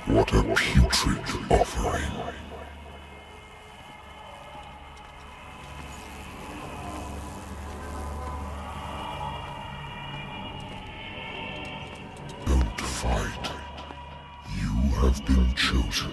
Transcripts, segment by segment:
What a putrid offering. Don't fight. You have been chosen.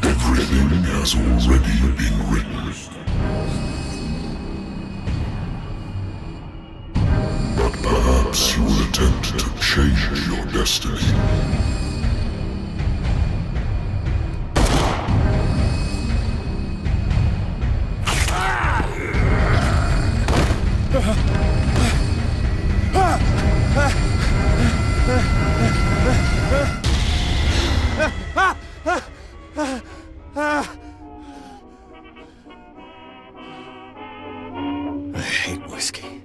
Everything has already been written. But perhaps you will attempt to change your destiny. I hate whiskey.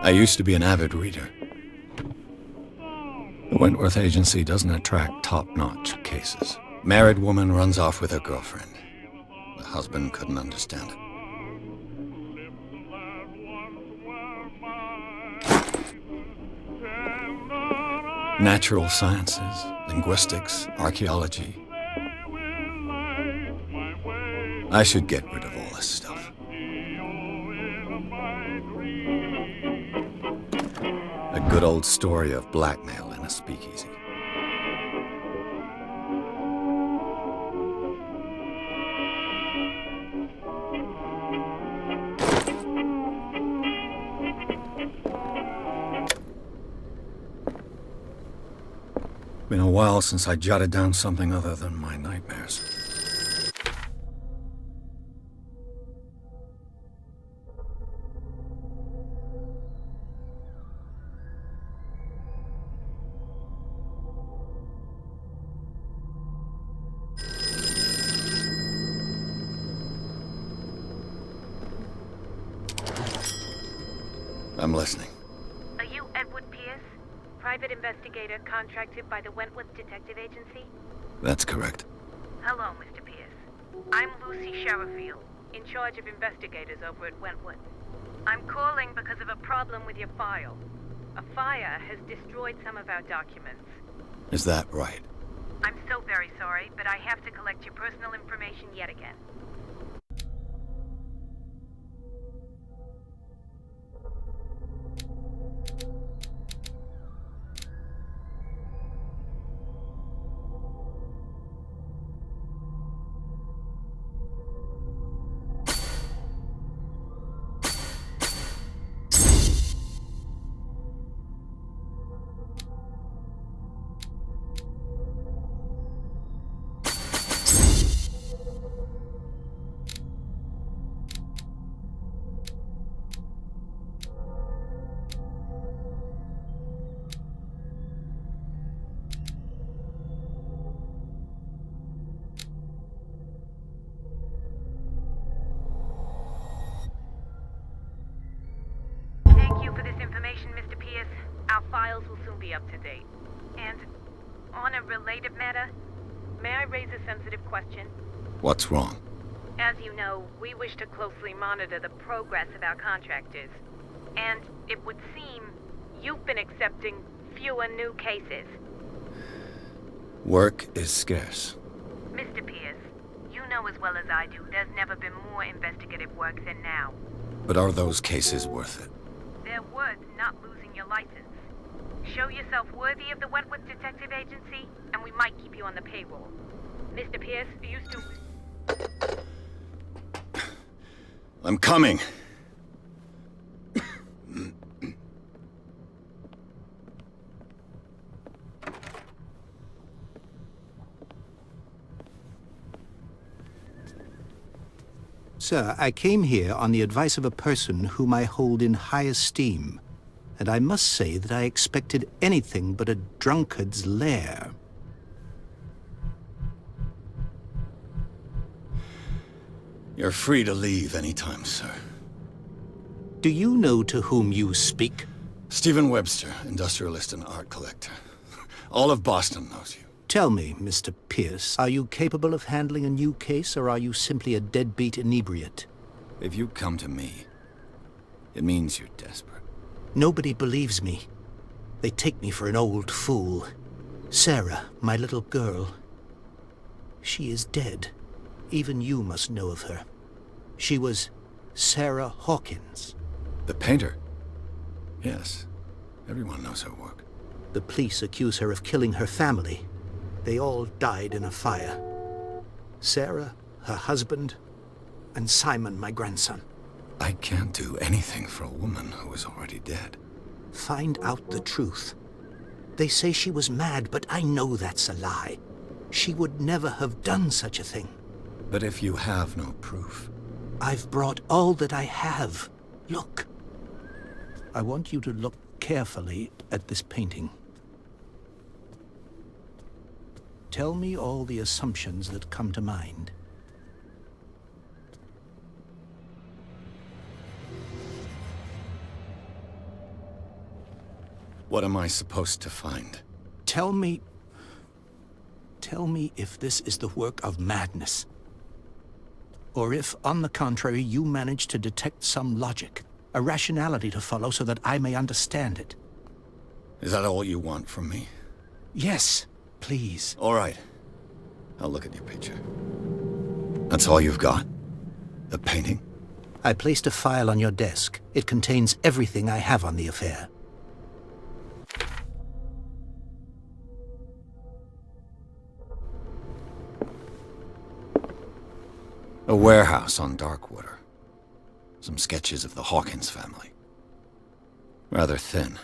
I used to be an avid reader. The Wentworth Agency doesn't attract top-notch cases. Married woman runs off with her girlfriend. The husband couldn't understand it. Natural sciences, linguistics, archaeology. I should get rid of all this stuff. A good old story of blackmail in a speakeasy. Been a while since I jotted down something other than my nightmares. I'm listening. Are you Edward Pierce, private investigator contracted by the Wentworth Detective Agency? That's correct. Hello, Mr. Pierce. I'm Lucy Sherrifield, in charge of investigators over at Wentworth. I'm calling because of a problem with your file. A fire has destroyed some of our documents. Is that right? I'm so very sorry, but I have to collect your personal information yet again. Thank you for this information, Mr. Pierce. Our files will soon be up to date. And on a related matter, may I raise a sensitive question? What's wrong? As you know, we wish to closely monitor the progress of our contractors. And it would seem you've been accepting fewer new cases. Work is scarce. Mr. Pierce, you know as well as I do, there's never been more investigative work than now. But are those cases worth it? They're worth not losing your license. Show yourself worthy of the Wentworth Detective Agency, and we might keep you on the payroll. Mr. Pierce, you still... I'm coming. Sir, I came here on the advice of a person whom I hold in high esteem, and I must say that I expected anything but a drunkard's lair. You're free to leave anytime, sir. Do you know to whom you speak? Stephen Webster, industrialist and art collector. All of Boston knows you. Tell me, Mr. Pierce, are you capable of handling a new case, or are you simply a deadbeat inebriate? If you come to me, it means you're desperate. Nobody believes me. They take me for an old fool. Sarah, my little girl, she is dead. Even you must know of her. She was Sarah Hawkins. The painter? Yes. Everyone knows her work. The police accuse her of killing her family. They all died in a fire. Sarah, her husband, and Simon, my grandson. I can't do anything for a woman who is already dead. Find out the truth. They say she was mad, but I know that's a lie. She would never have done such a thing. But if you have no proof... I've brought all that I have. Look. I want you to look carefully at this painting. Tell me all the assumptions that come to mind. What am I supposed to find? Tell me if this is the work of madness. Or if, on the contrary, you manage to detect some logic, a rationality to follow so that I may understand it. Is that all you want from me? Yes, please. All right. I'll look at your picture. That's all you've got? The painting? I placed a file on your desk. It contains everything I have on the affair. A warehouse on Darkwater. Some sketches of the Hawkins family. Rather thin.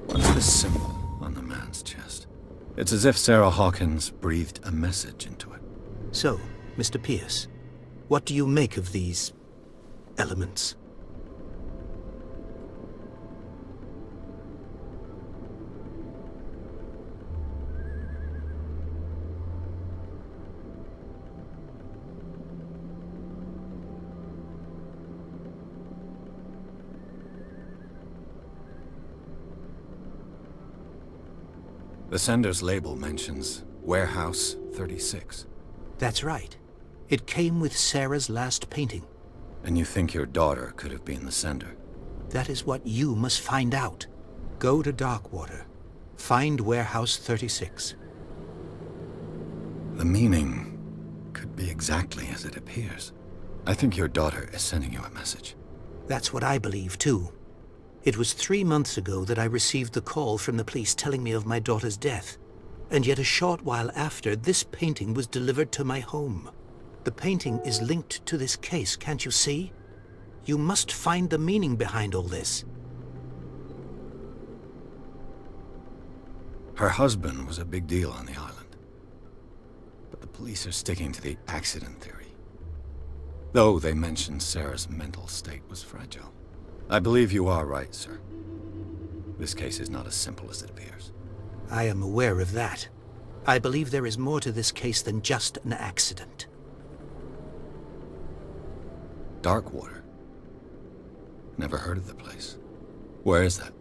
What's this symbol on the man's chest? It's as if Sarah Hawkins breathed a message into it. So, Mr. Pierce, what do you make of these elements? The sender's label mentions Warehouse 36. That's right. It came with Sarah's last painting. And you think your daughter could have been the sender? That is what you must find out. Go to Darkwater. Find Warehouse 36. The meaning could be exactly as it appears. I think your daughter is sending you a message. That's what I believe, too. It was 3 months ago that I received the call from the police telling me of my daughter's death. And yet a short while after, this painting was delivered to my home. The painting is linked to this case, can't you see? You must find the meaning behind all this. Her husband was a big deal on the island. But the police are sticking to the accident theory. Though they mentioned Sarah's mental state was fragile. I believe you are right, sir. This case is not as simple as it appears. I am aware of that. I believe there is more to this case than just an accident. Darkwater? Never heard of the place. Where is that?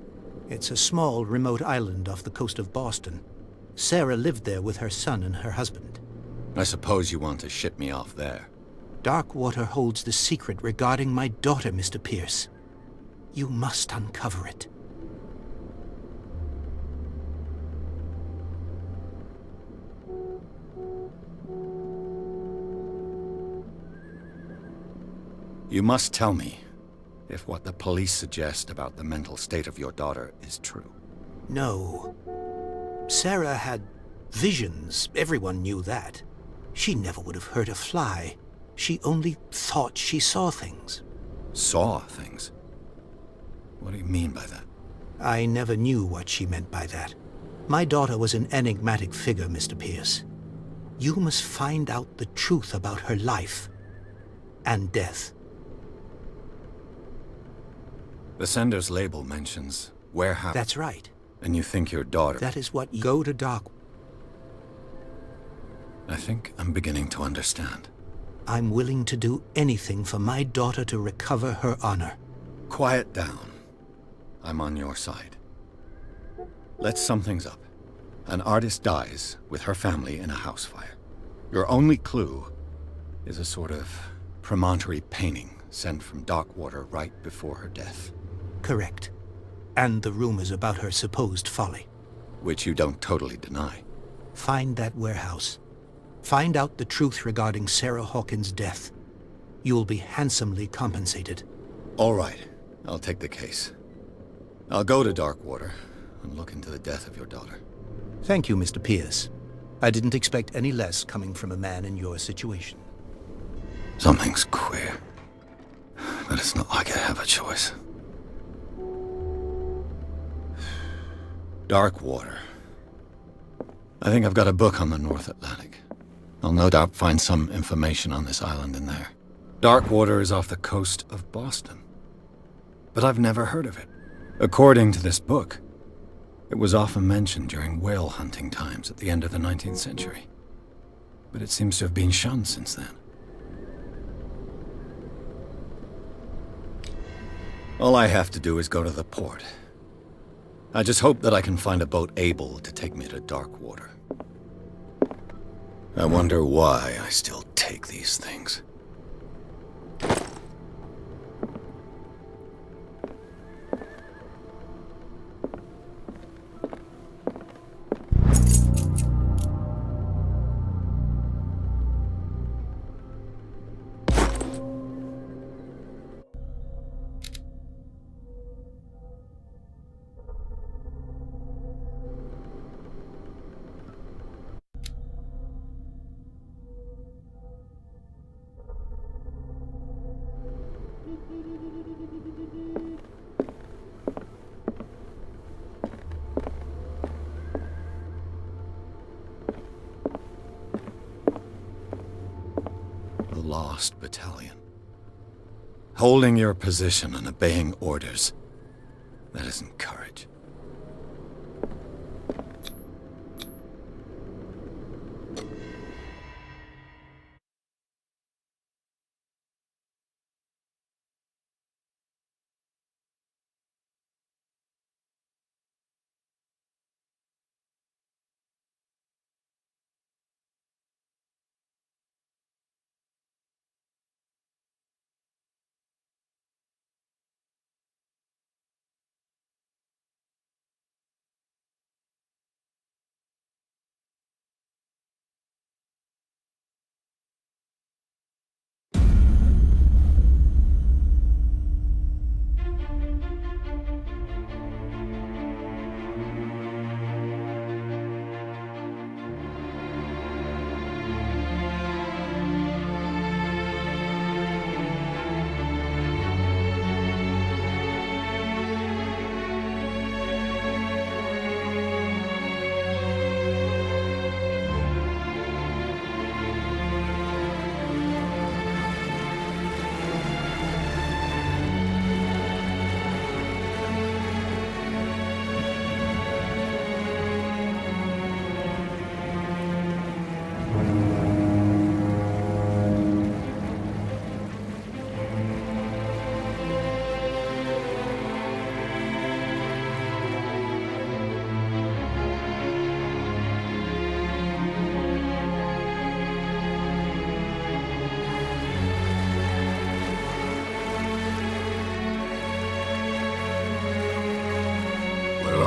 It's a small, remote island off the coast of Boston. Sarah lived there with her son and her husband. I suppose you want to ship me off there. Darkwater holds the secret regarding my daughter, Mr. Pierce. You must uncover it. You must tell me if what the police suggest about the mental state of your daughter is true. No. Sarah had visions. Everyone knew that. She never would have hurt a fly. She only thought she saw things. Saw things? What do you mean by that? I never knew what she meant by that. My daughter was an enigmatic figure, Mr. Pierce. You must find out the truth about her life and death. The sender's label mentions warehouse. That's right. And you think your daughter... That is what... Go to Dark... I think I'm beginning to understand. I'm willing to do anything for my daughter to recover her honor. Quiet down. I'm on your side. Let's sum things up. An artist dies with her family in a house fire. Your only clue is a sort of promontory painting sent from Darkwater right before her death. Correct. And the rumors about her supposed folly. Which you don't totally deny. Find that warehouse. Find out the truth regarding Sarah Hawkins' death. You'll be handsomely compensated. All right. I'll take the case. I'll go to Darkwater and look into the death of your daughter. Thank you, Mr. Pierce. I didn't expect any less coming from a man in your situation. Something's queer. but it's not like I have a choice. Dark water. I think I've got a book on the North Atlantic. I'll no doubt find some information on this island in there. Dark water is off the coast of Boston. But I've never heard of it. According to this book, it was often mentioned during whale hunting times at the end of the 19th century. But it seems to have been shunned since then. All I have to do is go to the port. I just hope that I can find a boat able to take me to dark water. I wonder why I still take these things. Lost battalion. Holding your position and obeying orders. That isn't courage.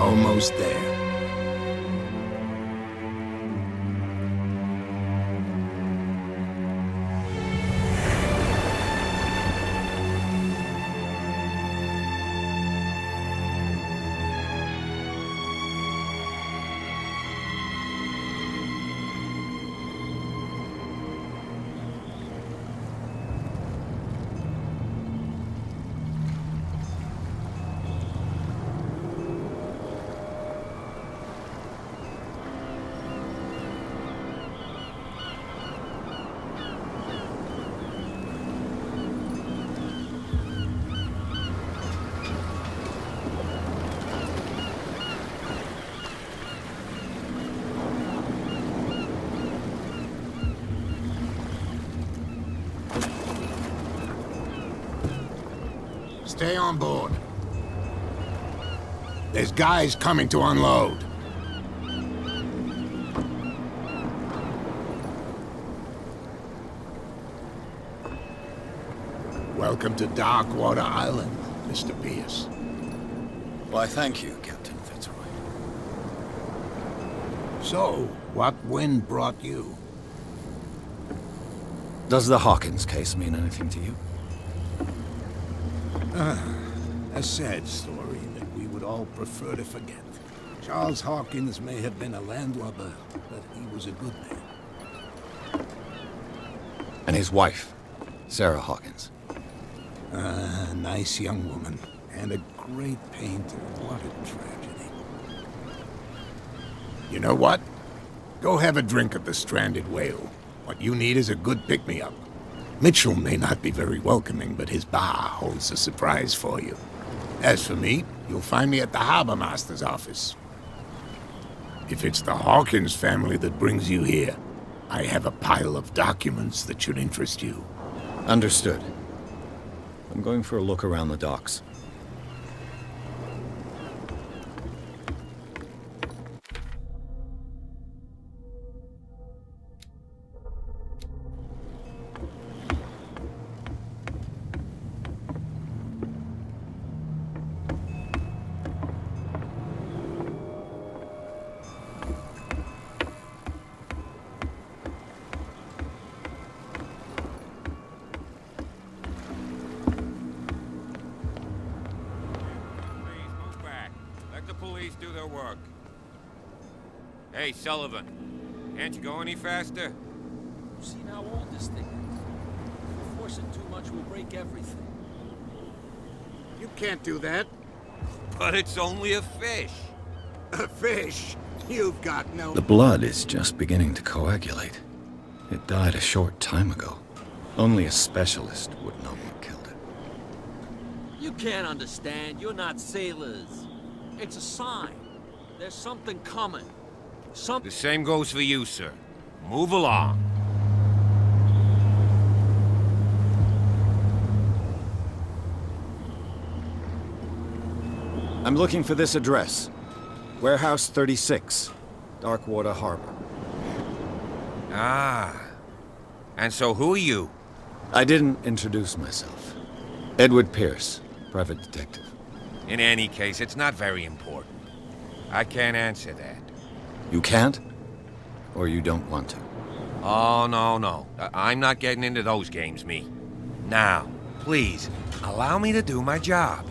Almost there. Stay on board. There's guys coming to unload. Welcome to Darkwater Island, Mr. Pierce. Why, thank you, Captain Fitzroy. So, what wind brought you? Does the Hawkins case mean anything to you? A sad story that we would all prefer to forget. Charles Hawkins may have been a landlubber, but he was a good man. And his wife, Sarah Hawkins. A nice young woman, and a great painter. What a tragedy. You know what? Go have a drink at the Stranded Whale. What you need is a good pick-me-up. Mitchell may not be very welcoming, but his bar holds a surprise for you. As for me, you'll find me at the Harbor Master's office. If it's the Hawkins family that brings you here, I have a pile of documents that should interest you. Understood. I'm going for a look around the docks. Police do their work. Hey, Sullivan, can't you go any faster? You've seen how old this thing is. If we force it too much, we'll break everything. You can't do that. But it's only a fish. A fish? You've got no... The blood is just beginning to coagulate. It died a short time ago. Only a specialist would know what killed it. You can't understand. You're not sailors. It's a sign. There's something coming. The same goes for you, sir. Move along. I'm looking for this address. Warehouse 36, Darkwater Harbor. Ah. And so who are you? I didn't introduce myself. Edward Pierce, private detective. In any case, it's not very important. I can't answer that. You can't? Or you don't want to? Oh, no. I'm not getting into those games, me. Now, please, allow me to do my job.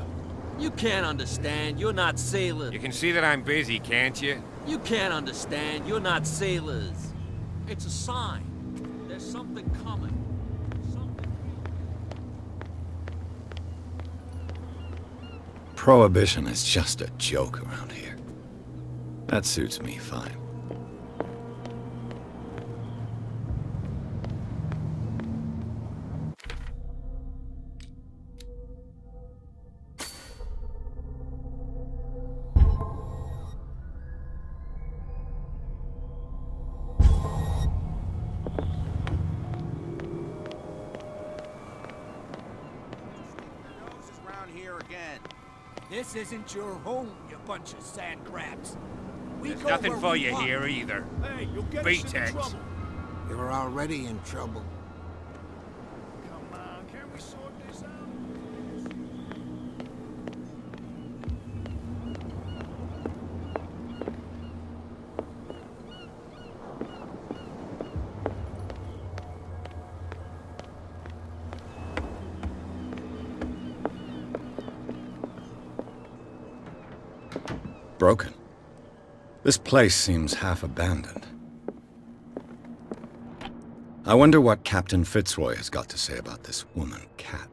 You can't understand. You're not sailors. You can see that I'm busy, can't you? You can't understand. You're not sailors. It's a sign. There's something coming. Prohibition is just a joke around here. That suits me fine. This isn't your home, you bunch of sand crabs. There's nothing for you here either. Hey, you'll get us us in in trouble. trouble. You're already in trouble. Come on, can we sort this out? Broken. This place seems half abandoned. I wonder what Captain Fitzroy has got to say about this woman, Cat.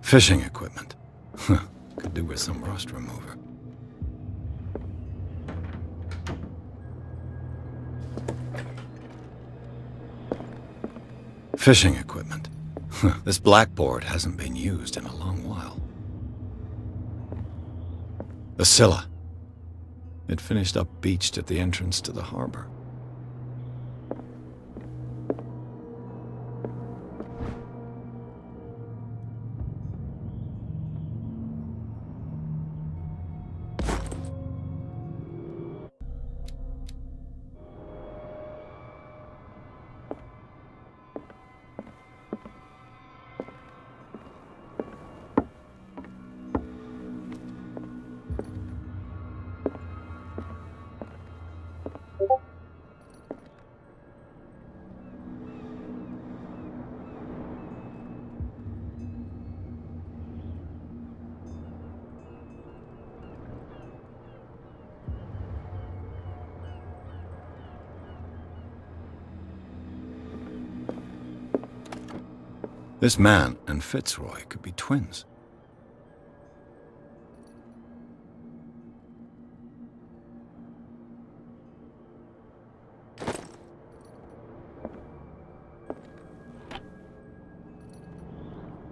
Fishing equipment. Could do with some rust remover. Fishing equipment. This blackboard hasn't been used in a long while. The Scylla. It finished up beached at the entrance to the harbor. This man and Fitzroy could be twins.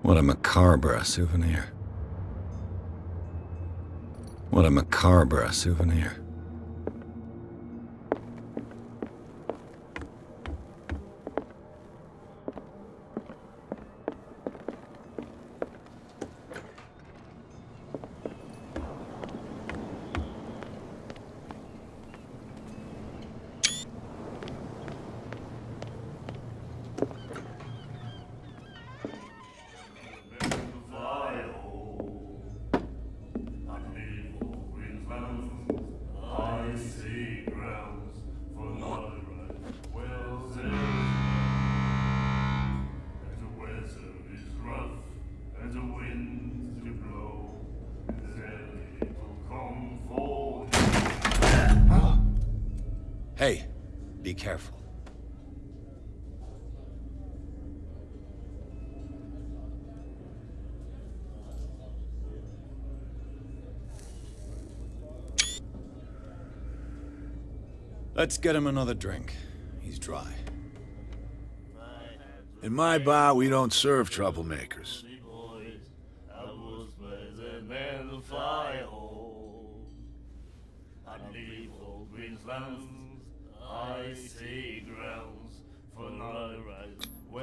What a macabre souvenir. What a macabre souvenir. Hey, be careful. Let's get him another drink. He's dry. In my bar, we don't serve troublemakers.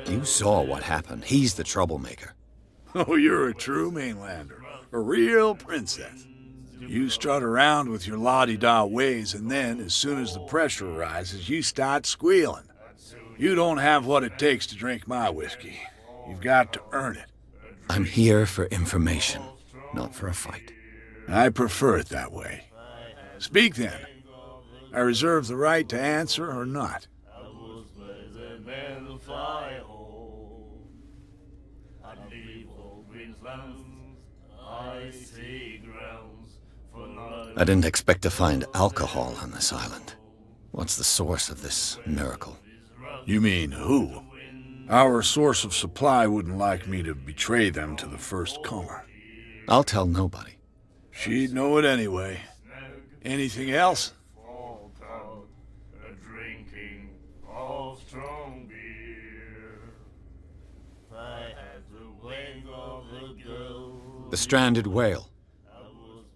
You saw what happened. He's the troublemaker. Oh, you're a true mainlander. A real princess. You strut around with your la-di-da ways, and then, as soon as the pressure arises, you start squealing. You don't have what it takes to drink my whiskey. You've got to earn it. I'm here for information, not for a fight. I prefer it that way. Speak then. I reserve the right to answer or not. I didn't expect to find alcohol on this island. What's the source of this miracle? You mean who? Our source of supply wouldn't like me to betray them to the first comer. I'll tell nobody. She'd know it anyway. Anything else? The stranded whale.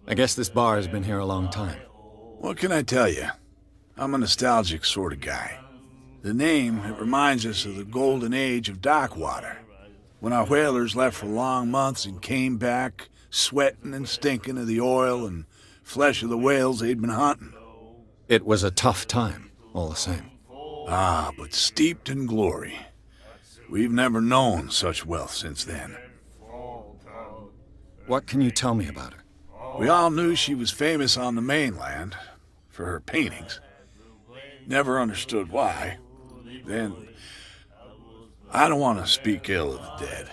I guess this bar has been here a long time. What can I tell you? I'm a nostalgic sort of guy. The name, it reminds us of the golden age of dock water, when our whalers left for long months and came back sweating and stinking of the oil and flesh of the whales they'd been hunting. It was a tough time, all the same. Ah, but steeped in glory. We've never known such wealth since then. What can you tell me about her? We all knew she was famous on the mainland for her paintings. Never understood why. Then, I don't want to speak ill of the dead.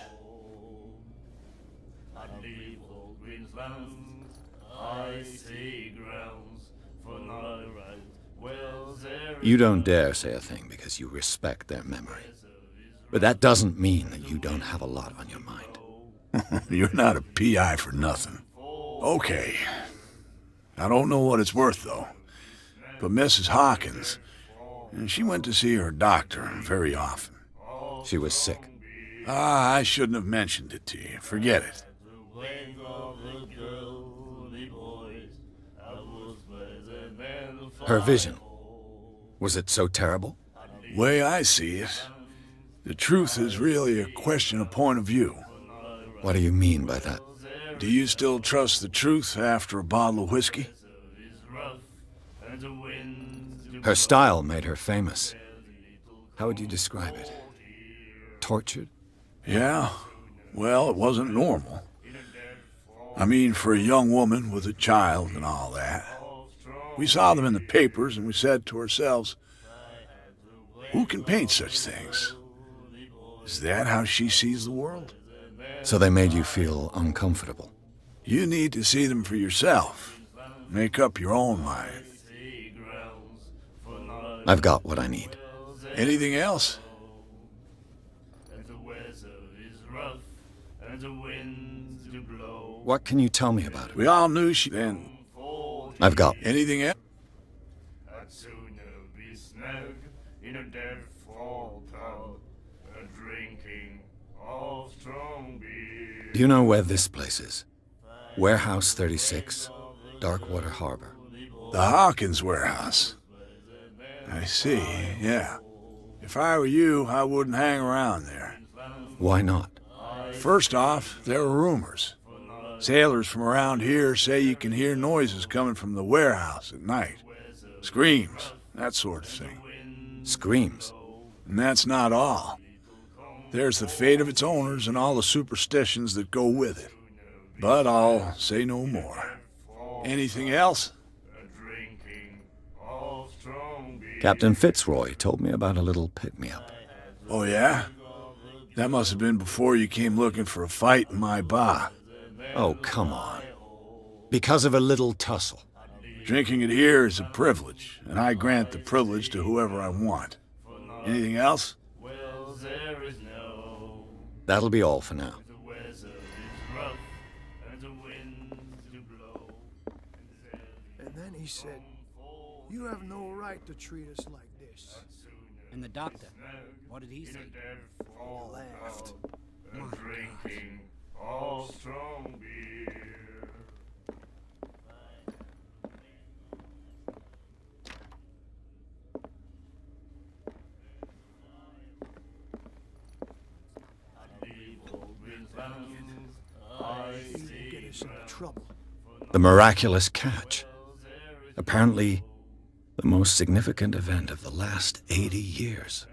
You don't dare say a thing because you respect their memory. But that doesn't mean that you don't have a lot on your mind. You're not a PI for nothing. Okay. I don't know what it's worth, though. But Mrs. Hawkins, she went to see her doctor very often. She was sick. Ah, I shouldn't have mentioned it to you. Forget it. Her vision. Was it so terrible? Way I see it, the truth is really a question of point of view. What do you mean by that? Do you still trust the truth after a bottle of whiskey? Her style made her famous. How would you describe it? Tortured? Yeah. Well, it wasn't normal. I mean, for a young woman with a child and all that. We saw them in the papers and we said to ourselves, who can paint such things? Is that how she sees the world? So they made you feel uncomfortable. You need to see them for yourself. Make up your own mind. I've got what I need. Anything else? What can you tell me about it? We all knew she then. I've got... Anything else? Do you know where this place is? Warehouse 36, Darkwater Harbor. The Hawkins warehouse. I see, yeah. If I were you, I wouldn't hang around there. Why not? First off, there are rumors. Sailors from around here say you can hear noises coming from the warehouse at night. Screams, that sort of thing. Screams? And that's not all. There's the fate of its owners and all the superstitions that go with it. But I'll say no more. Anything else? Captain Fitzroy told me about a little pick-me-up. Oh, yeah? That must have been before you came looking for a fight in my bar. Oh, come on. Because of a little tussle. Drinking it here is a privilege, and I grant the privilege to whoever I want. Anything else? That'll be all for now. And then he said, "You have no right to treat us like this." And the doctor, what did he say? He laughed. Drinking all strong beer. He will get us into trouble. The miraculous catch. Apparently, the most significant event of the last 80 years.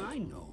I know.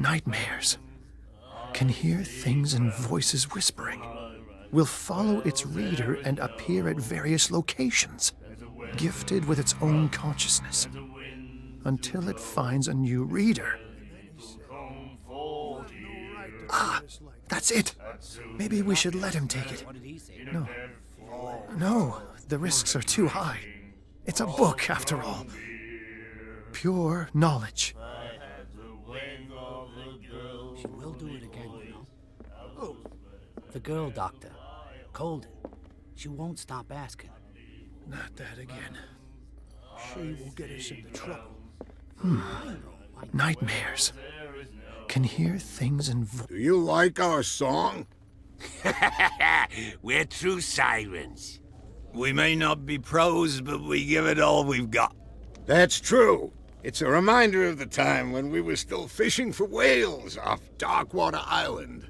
Nightmares. Can hear things and voices whispering. Will follow its reader and appear at various locations, gifted with its own consciousness, until it finds a new reader. Ah, that's it. Maybe we should let him take it. No, the risks are too high. It's a book, after all. Pure knowledge. She will do it again, you know. Oh, the girl doctor, Colden. She won't stop asking. Not that again. She will get us into trouble. Nightmares. Can hear things and Do you like our song? We're true sirens. We may not be pros, but we give it all we've got. That's true. It's a reminder of the time when we were still fishing for whales off Darkwater Island.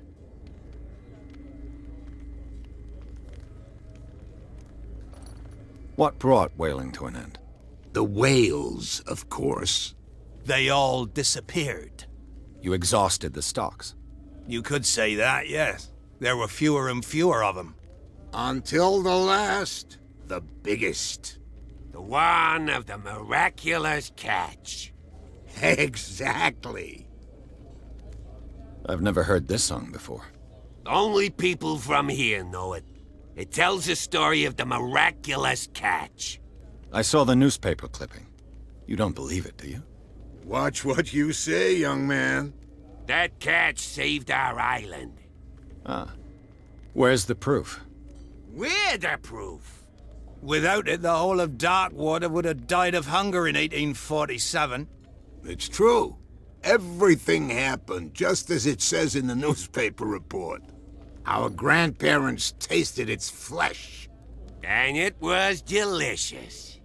What brought whaling to an end? The whales, of course. They all disappeared. You exhausted the stocks. You could say that, yes. There were fewer and fewer of them. Until the last, the biggest. The one of the miraculous catch. Exactly. I've never heard this song before. Only people from here know it. It tells the story of the miraculous catch. I saw the newspaper clipping. You don't believe it, do you? Watch what you say, young man. That catch saved our island. Ah. Where's the proof? We're the proof. Without it, the whole of Darkwater would have died of hunger in 1847. It's true. Everything happened just as it says in the newspaper report. Our grandparents tasted its flesh. And it was delicious.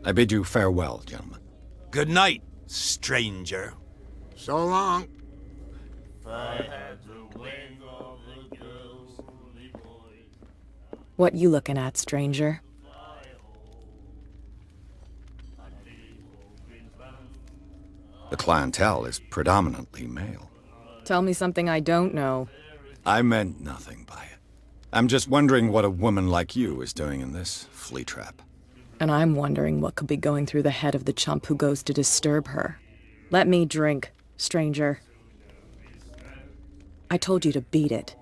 I bid you farewell, gentlemen. Good night, stranger. So long. What you looking at, stranger? The clientele is predominantly male. Tell me something I don't know. I meant nothing by it. I'm just wondering what a woman like you is doing in this flea trap. And I'm wondering what could be going through the head of the chump who goes to disturb her. Let me drink, stranger. I told you to beat it.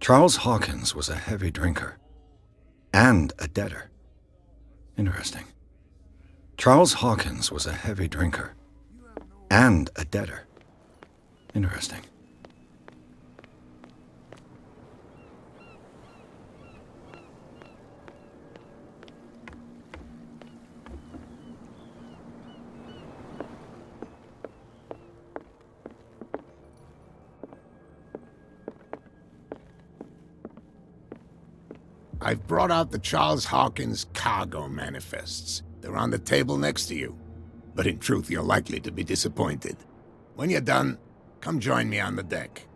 Charles Hawkins was a heavy drinker. And a debtor. Interesting. Charles Hawkins was a heavy drinker. And a debtor. Interesting. I've brought out the Charles Hawkins cargo manifests. They're on the table next to you. But in truth, you're likely to be disappointed. When you're done, come join me on the deck.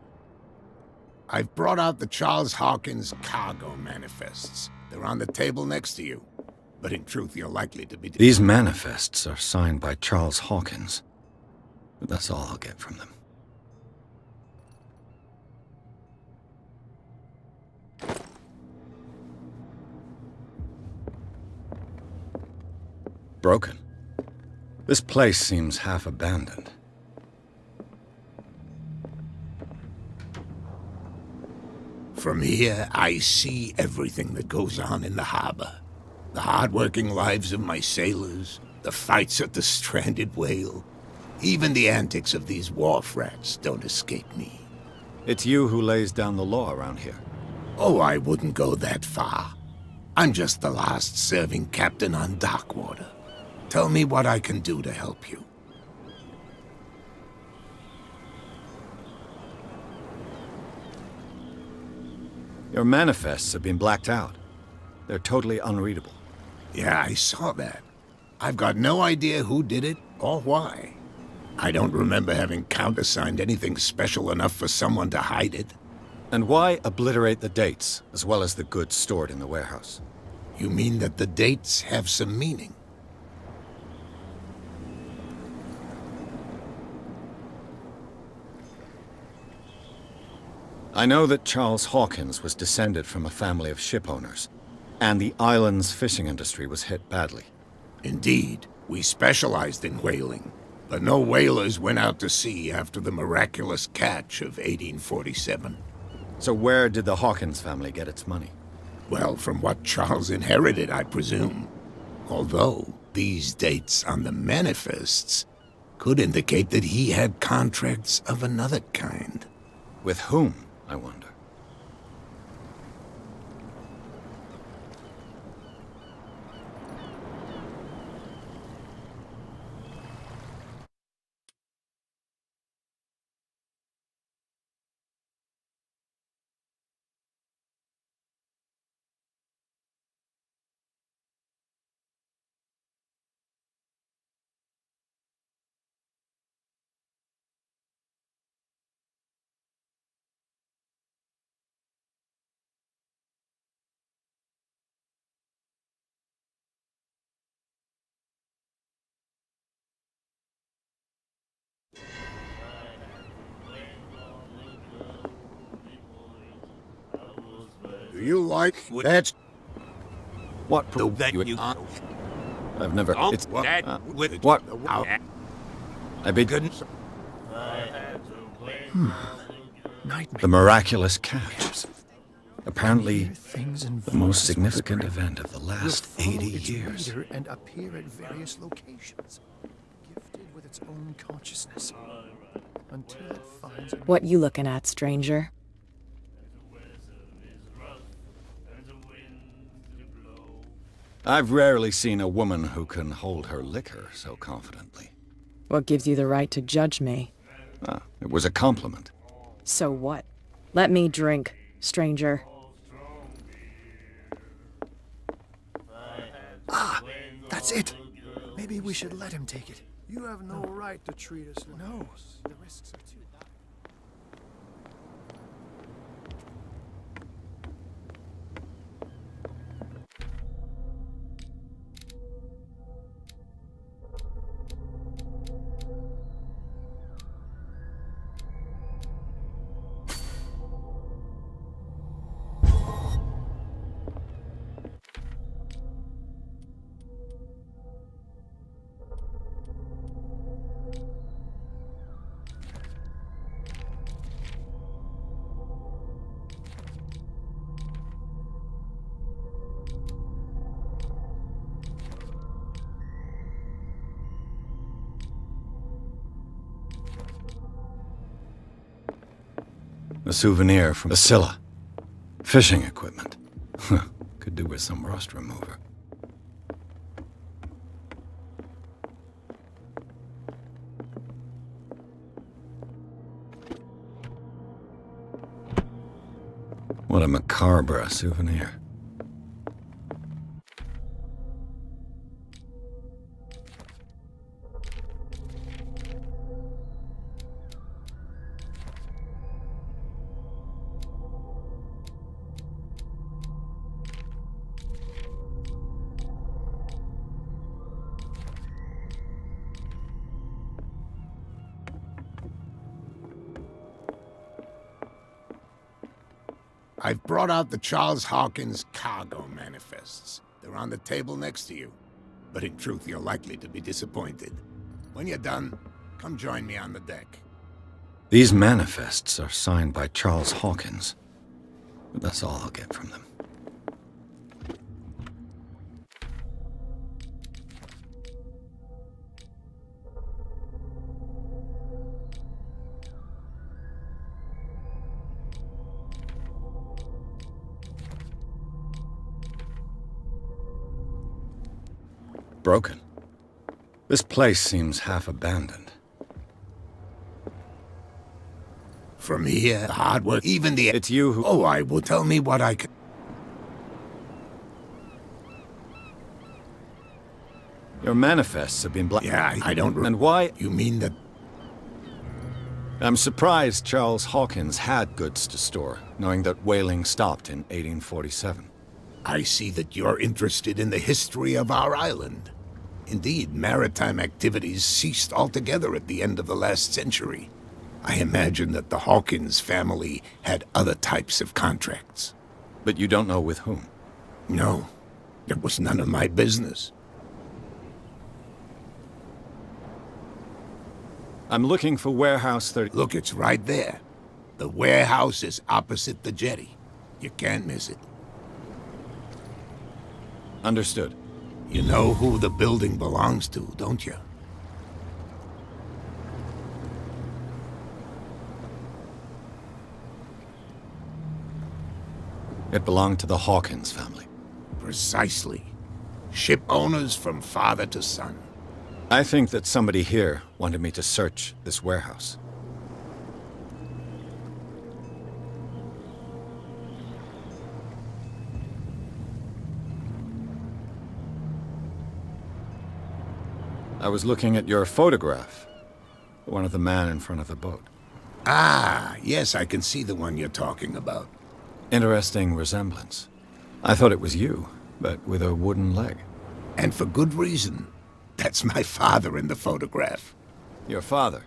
I've brought out the Charles Hawkins cargo manifests. They're on the table next to you. But in truth, you're likely to be... These manifests are signed by Charles Hawkins. But that's all I'll get from them. Broken. This place seems half abandoned. From here, I see everything that goes on in the harbor. The hard-working lives of my sailors, the fights at the stranded whale. Even the antics of these wharf rats don't escape me. It's you who lays down the law around here. Oh, I wouldn't go that far. I'm just the last serving captain on Darkwater. Tell me what I can do to help you. Your manifests have been blacked out. They're totally unreadable. Yeah, I saw that. I've got no idea who did it or why. I don't remember having countersigned anything special enough for someone to hide it. And why obliterate the dates, as well as the goods stored in the warehouse? You mean that the dates have some meaning? I know that Charles Hawkins was descended from a family of shipowners, and the island's fishing industry was hit badly. Indeed, we specialized in whaling, but no whalers went out to sea after the miraculous catch of 1847. So where did the Hawkins family get its money? Well, from what Charles inherited, I presume. Although, these dates on the manifests could indicate that he had contracts of another kind. With whom, I wonder? Do you like that? What The that you I've never. It's that with what? I beg. goodness. The miraculous catch. Apparently, Things and the most voices significant whispering. event of the Will last follow 80 its years. leader and appear at various locations, gifted with its own consciousness, until it finds. What you looking at, stranger? I've rarely seen a woman who can hold her liquor so confidently. What gives you the right to judge me? Ah, it was a compliment. So what? Let me drink, stranger. Ah, that's it. Maybe we should let him take it. You have no right to treat us like No, this. the risks are too. A souvenir from Scylla. Fishing equipment. Could do with some rust remover. What a macabre souvenir. I've brought out the Charles Hawkins cargo manifests. They're on the table next to you. But in truth, you're likely to be disappointed. When you're done, come join me on the deck. These manifests are signed by Charles Hawkins. But that's all I'll get from them. Broken. This place seems half abandoned. From here, the hard work, even the... It's you who... Oh, I will tell me what I can... Your manifests have been Yeah, I don't... And why... You mean that... I'm surprised Charles Hawkins had goods to store, knowing that whaling stopped in 1847. I see that you're interested in the history of our island. Indeed, maritime activities ceased altogether at the end of the last century. I imagine that the Hawkins family had other types of contracts. But you don't know with whom? No, it was none of my business. I'm looking for Warehouse 30... Look, it's right there. The warehouse is opposite the jetty. You can't miss it. Understood. You know who the building belongs to, don't you? It belonged to the Hawkins family. Precisely. Ship owners from father to son. I think that somebody here wanted me to search this warehouse. I was looking at your photograph. One of the man in front of the boat. Ah, yes, I can see the one you're talking about. Interesting resemblance. I thought it was you, but with a wooden leg. And for good reason. That's my father in the photograph. Your father?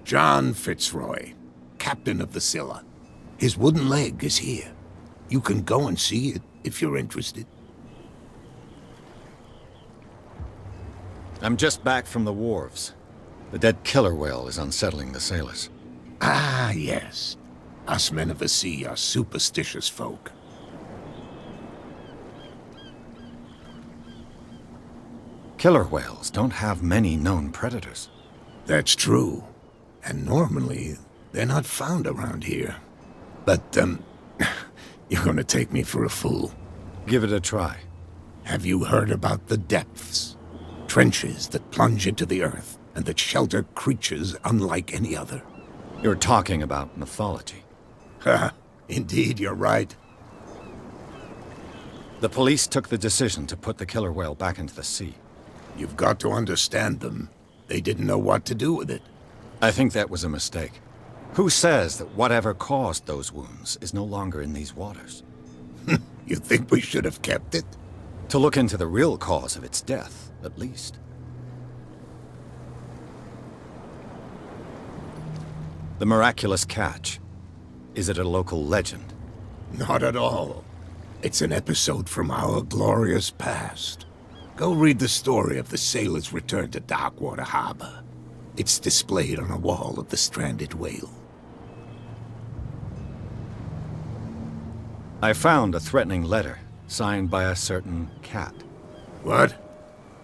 John Fitzroy, captain of the Scylla. His wooden leg is here. You can go and see it if you're interested. I'm just back from the wharves. The dead killer whale is unsettling the sailors. Ah, yes. Us men of the sea are superstitious folk. Killer whales don't have many known predators. That's true. And normally, they're not found around here. But, you're gonna take me for a fool. Give it a try. Have you heard about the depths? Trenches that plunge into the earth, and that shelter creatures unlike any other. You're talking about mythology. Ha! Indeed, you're right. The police took the decision to put the killer whale back into the sea. You've got to understand them. They didn't know what to do with it. I think that was a mistake. Who says that whatever caused those wounds is no longer in these waters? You think we should have kept it? To look into the real cause of its death, at least. The miraculous catch. Is it a local legend? Not at all. It's an episode from our glorious past. Go read the story of the sailor's return to Darkwater Harbor. It's displayed on a wall of the stranded whale. I found a threatening letter, signed by a certain cat. What?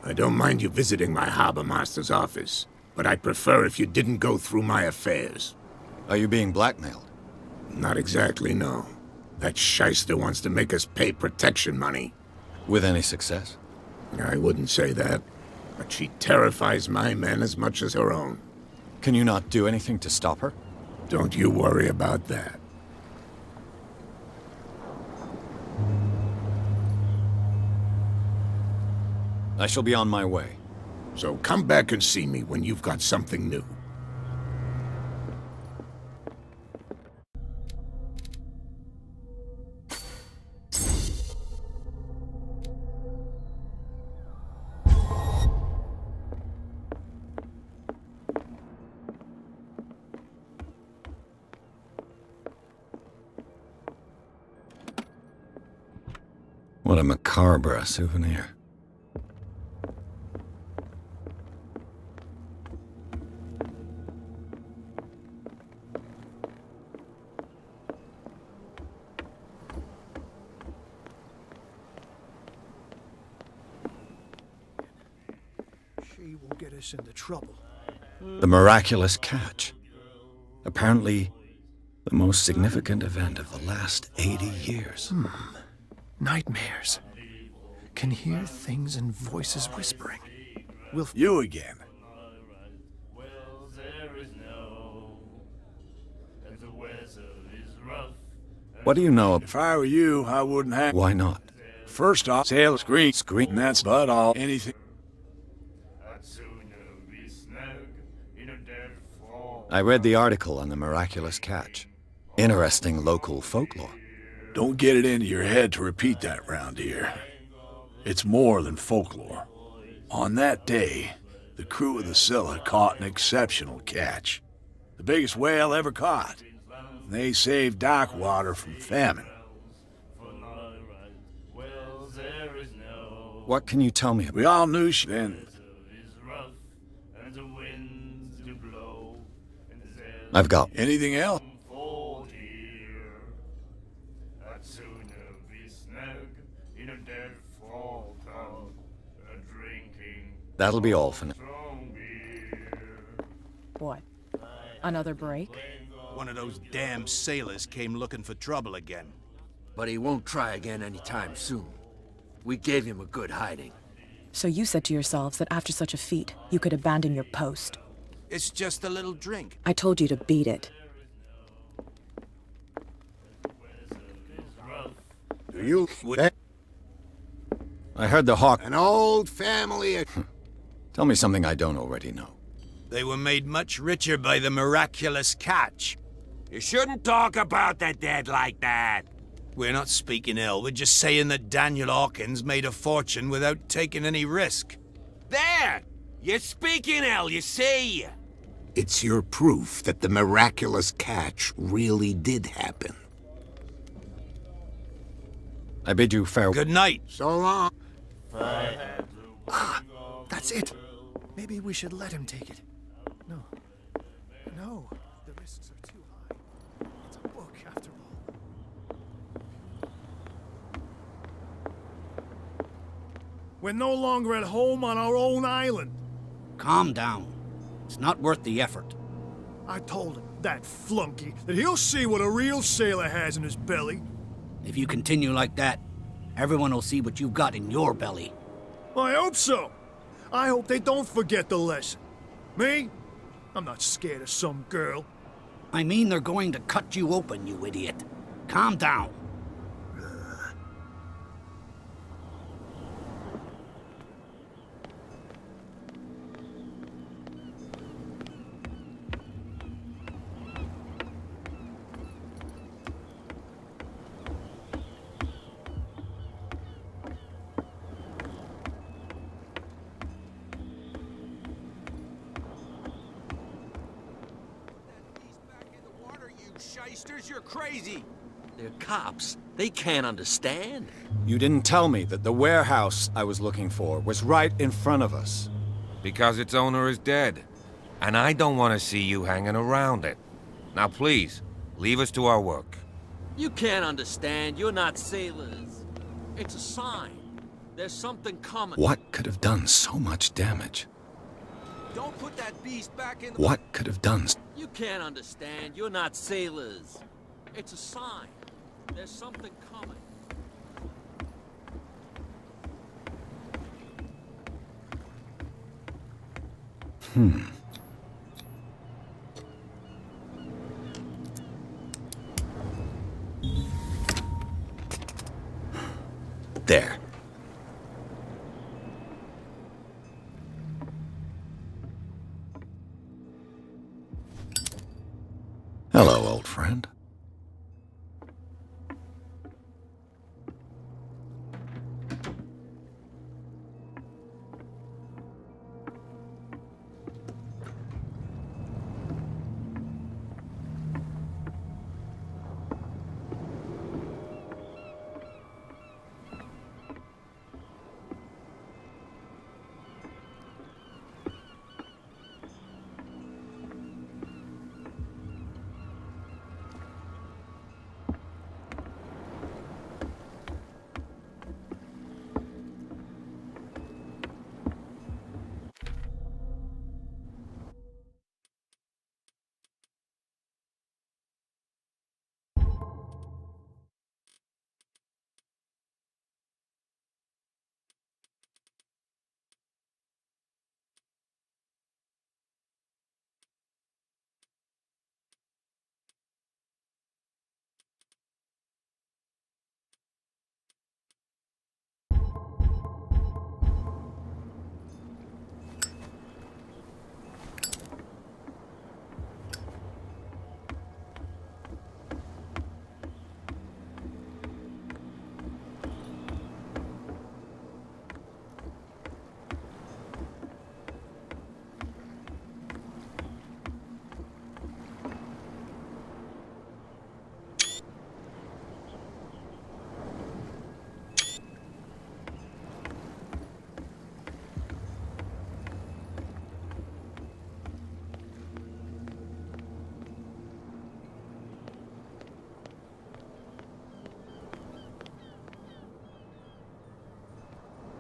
I don't mind you visiting my harbor master's office, but I'd prefer if you didn't go through my affairs. Are you being blackmailed? Not exactly, no. That shyster wants to make us pay protection money. With any success? I wouldn't say that, but she terrifies my men as much as her own. Can you not do anything to stop her? Don't you worry about that. I shall be on my way. So come back and see me when you've got something new. What a macabre souvenir. She will get us into trouble. The miraculous catch. Apparently, the most significant event of the last 80 years. Nightmares. Can hear things and voices whispering. You again. What do you know? If I were you, I wouldn't have. Why not? First off, sail screen, and that's but all. Anything. I read the article on the miraculous catch. Interesting local folklore. Don't get it into your head to repeat that round here. It's more than folklore. On that day, the crew of the Scylla caught an exceptional catch. The biggest whale ever caught. They saved Darkwater from famine. What can you tell me about? We all knew she then. I've got. Anything else? That'll be all for now. What? Another break? One of those damn sailors came looking for trouble again. But he won't try again anytime soon. We gave him a good hiding. So you said to yourselves that after such a feat, you could abandon your post. It's just a little drink. I told you to beat it. Do you... I heard the Hawk. An old family... Tell me something I don't already know. They were made much richer by the miraculous catch. You shouldn't talk about the dead like that. We're not speaking ill, we're just saying that Daniel Hawkins made a fortune without taking any risk. There! You're speaking ill, you see? It's your proof that the miraculous catch really did happen. I bid you farewell. Good night. So long. Ah, that's it. Maybe we should let him take it. No. No. The risks are too high. It's a book, after all. We're no longer at home on our own island. Calm down. It's not worth the effort. I told him, that flunky, that he'll see what a real sailor has in his belly. If you continue like that, everyone will see what you've got in your belly. I hope so. I hope they don't forget the lesson. Me? I'm not scared of some girl. I mean they're going to cut you open, you idiot. Calm down. Shysters, you're crazy! They're cops. They can't understand. You didn't tell me that the warehouse I was looking for was right in front of us. Because its owner is dead. And I don't want to see you hanging around it. Now please, leave us to our work. You can't understand. You're not sailors. It's a sign. There's something coming. What could have done so much damage? Don't put that beast back in the... What could have done... You can't understand. You're not sailors. It's a sign. There's something coming. There. Hello, old friend.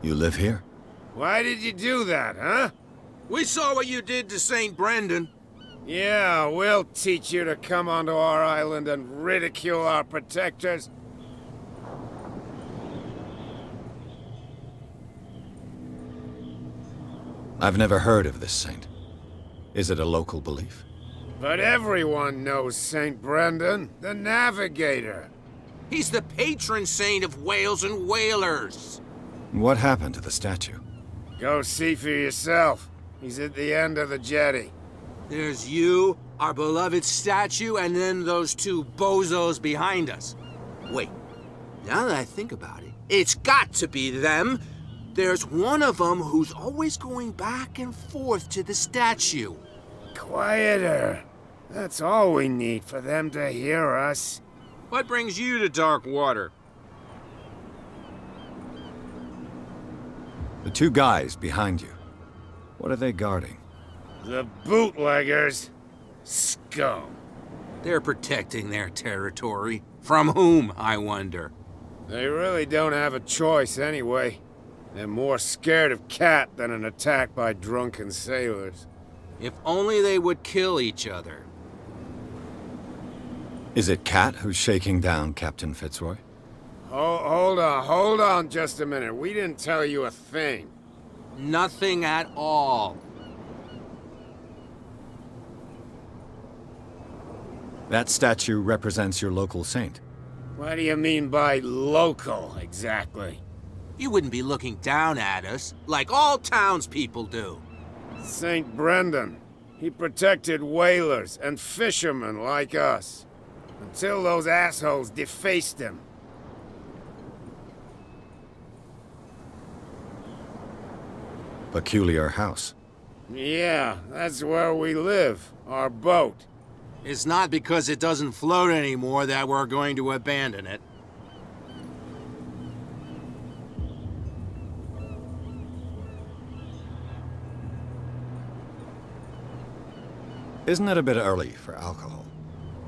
You live here? Why did you do that, huh? We saw what you did to St. Brendan. Yeah, we'll teach you to come onto our island and ridicule our protectors. I've never heard of this saint. Is it a local belief? But everyone knows St. Brendan, the Navigator. He's the patron saint of whales and whalers. What happened to the statue? Go see for yourself. He's at the end of the jetty. There's you, our beloved statue, and then those two bozos behind us. Wait, now that I think about it, it's got to be them. There's one of them who's always going back and forth to the statue. Quieter. That's all we need for them to hear us. What brings you to dark water? The two guys behind you. What are they guarding? The bootleggers. Scum. They're protecting their territory. From whom, I wonder? They really don't have a choice anyway. They're more scared of Cat than an attack by drunken sailors. If only they would kill each other. Is it Cat who's shaking down Captain Fitzroy? Hold on just a minute. We didn't tell you a thing. Nothing at all. That statue represents your local saint. What do you mean by local, exactly? You wouldn't be looking down at us, like all townspeople do. St. Brendan. He protected whalers and fishermen like us. Until those assholes defaced him. Peculiar house. Yeah, that's where we live. Our boat. It's not because it doesn't float anymore that we're going to abandon it. Isn't it a bit early for alcohol?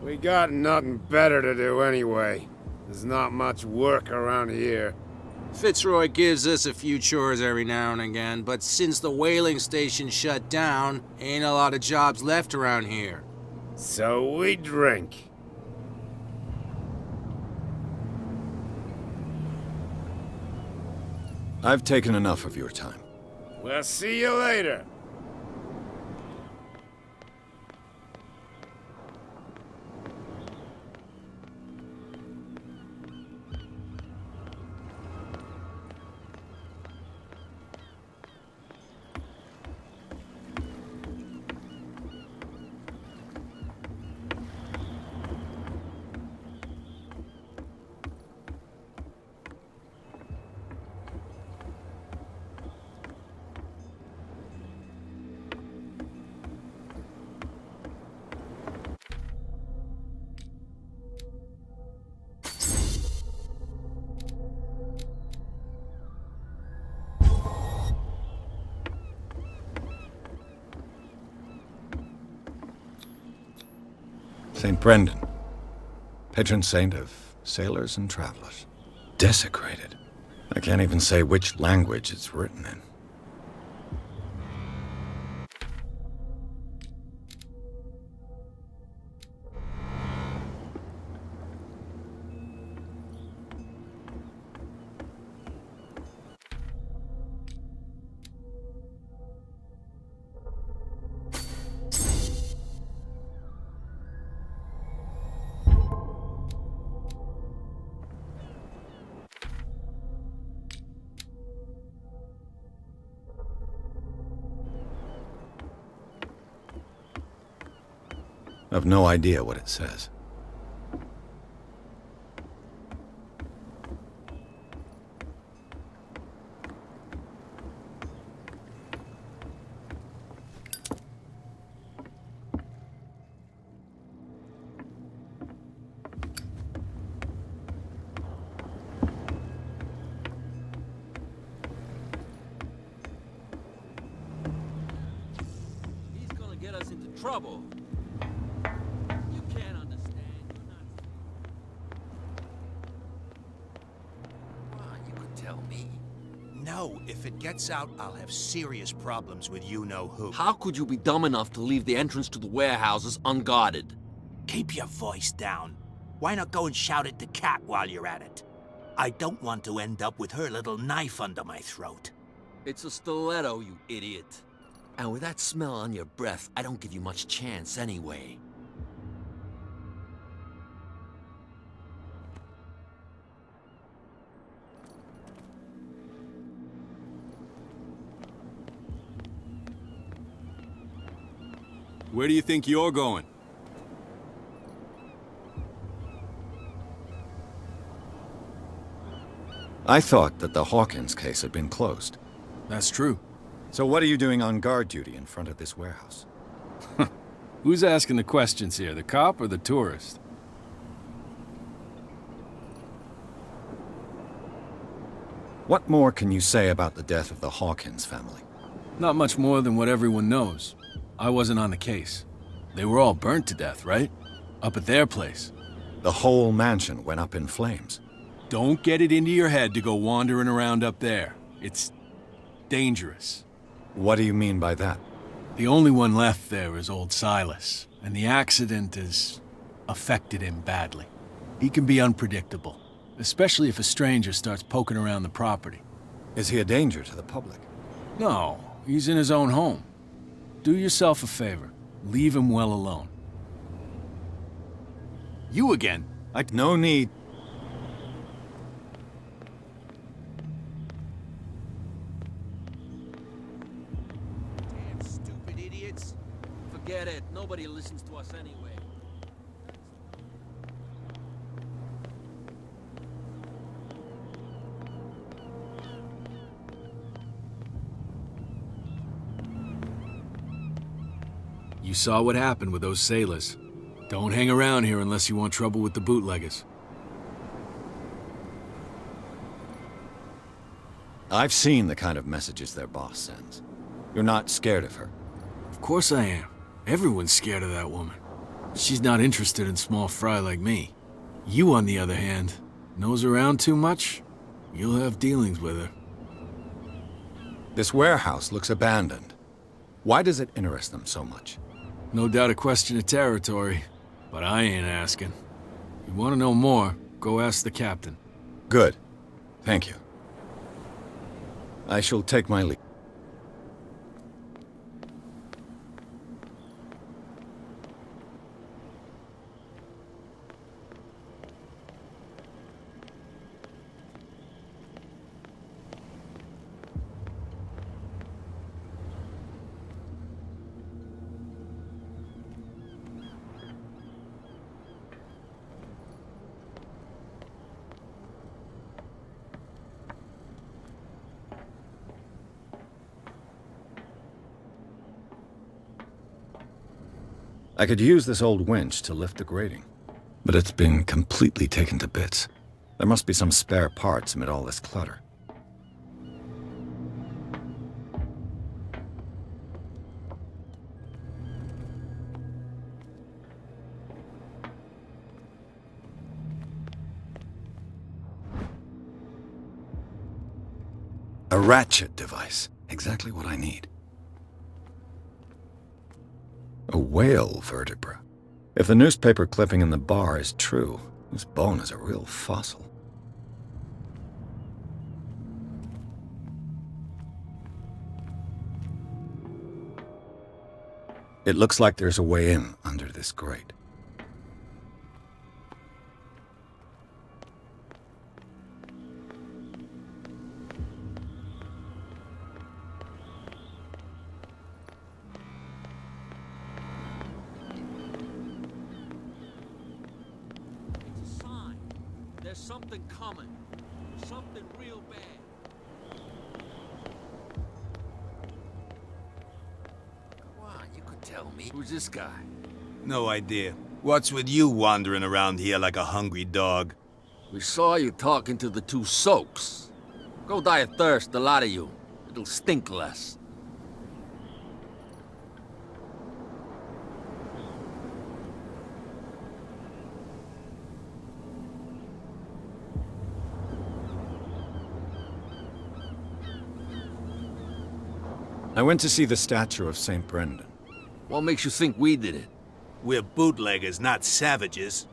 We got nothing better to do anyway. There's not much work around here. Fitzroy gives us a few chores every now and again, but since the whaling station shut down, ain't a lot of jobs left around here. So we drink. I've taken enough of your time. We'll see you later. St. Brendan, patron saint of sailors and travelers. Desecrated. I can't even say which language it's written in. I've no idea what it says. He's gonna get us into trouble. You can't understand. You're not... Well, you could tell me. No, if it gets out, I'll have serious problems with you-know-who. How could you be dumb enough to leave the entrance to the warehouses unguarded? Keep your voice down. Why not go and shout at the cat while you're at it? I don't want to end up with her little knife under my throat. It's a stiletto, you idiot. And with that smell on your breath, I don't give you much chance anyway. Where do you think you're going? I thought that the Hawkins case had been closed. That's true. So what are you doing on guard duty in front of this warehouse? Who's asking the questions here, the cop or the tourist? What more can you say about the death of the Hawkins family? Not much more than what everyone knows. I wasn't on the case. They were all burnt to death, right? Up at their place. The whole mansion went up in flames. Don't get it into your head to go wandering around up there. It's dangerous. What do you mean by that? The only one left there is old Silas, and the accident has affected him badly. He can be unpredictable, especially if a stranger starts poking around the property. Is he a danger to the public? No, he's in his own home. Do yourself a favor. Leave him well alone. You again? No need. Damn stupid idiots. Forget it. Nobody listens to us anyway. You saw what happened with those sailors. Don't hang around here unless you want trouble with the bootleggers. I've seen the kind of messages their boss sends. You're not scared of her? Of course I am. Everyone's scared of that woman. She's not interested in small fry like me. You, on the other hand, nose around too much, you'll have dealings with her. This warehouse looks abandoned. Why does it interest them so much? No doubt a question of territory, but I ain't asking. You want to know more, go ask the captain. Good. Thank you. I shall take my leave. I could use this old winch to lift the grating, but it's been completely taken to bits. There must be some spare parts amid all this clutter. A ratchet device. Exactly what I need. A whale vertebra. If the newspaper clipping in the bar is true, this bone is a real fossil. It looks like there's a way in under this grate. There's something coming. Something real bad. Come on, you could tell me. Who's this guy? No idea. What's with you wandering around here like a hungry dog? We saw you talking to the two soaks. Go die of thirst, the lot of you. It'll stink less. I went to see the statue of St. Brendan. What makes you think we did it? We're bootleggers, not savages.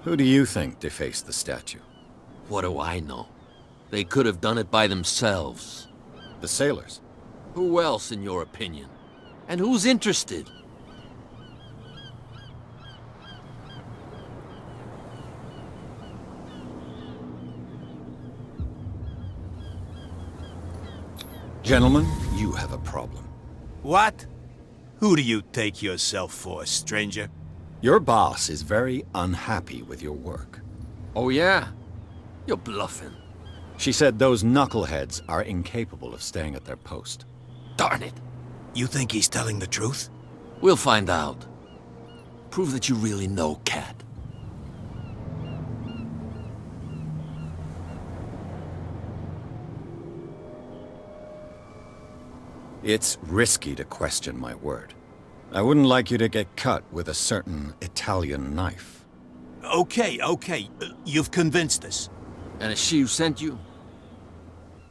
Who do you think defaced the statue? What do I know? They could have done it by themselves. The sailors? Who else, in your opinion? And who's interested? Gentlemen, you have a problem. What? Who do you take yourself for, stranger? Your boss is very unhappy with your work. Oh yeah? You're bluffing. She said those knuckleheads are incapable of staying at their post. Darn it. You think he's telling the truth? We'll find out. Prove that you really know Cat. It's risky to question my word. I wouldn't like you to get cut with a certain Italian knife. Okay. You've convinced us. And it's she who sent you?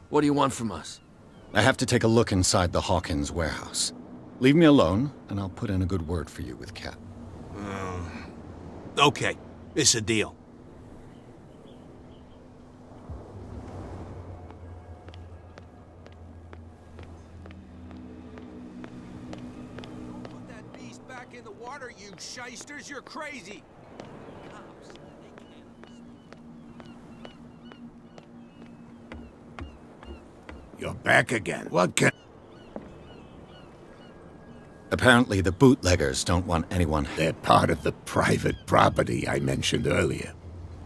What do you want from us? I have to take a look inside the Hawkins warehouse. Leave me alone, and I'll put in a good word for you with Cat. Okay, it's a deal. Put that beast back in the water, you shysters! You're crazy! You're back again. What can... Apparently the bootleggers don't want anyone... They're part of the private property I mentioned earlier.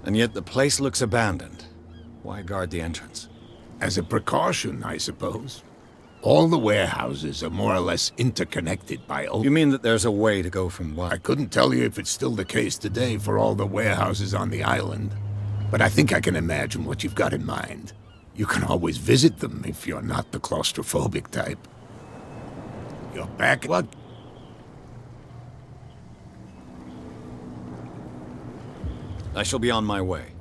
And yet the place looks abandoned. Why guard the entrance? As a precaution, I suppose. All the warehouses are more or less interconnected by old... You mean that there's a way to go from what? I couldn't tell you if it's still the case today for all the warehouses on the island. But I think I can imagine what you've got in mind. You can always visit them if you're not the claustrophobic type. You're back... What? I shall be on my way.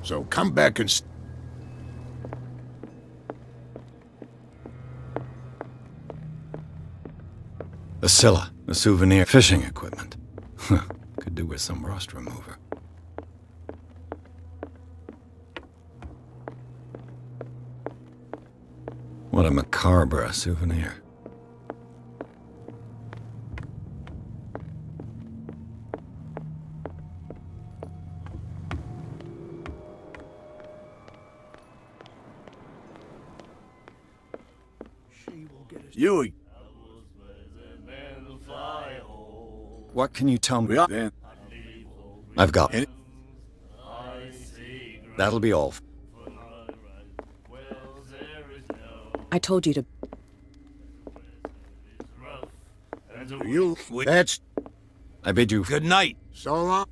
So come back and... A Scylla, a souvenir fishing equipment. Could do with some rust remover. What a macabre souvenir. You... What can you tell me? Then. I've got it. That'll be all. I told you to... You... That's... I bid you... Good night. So long.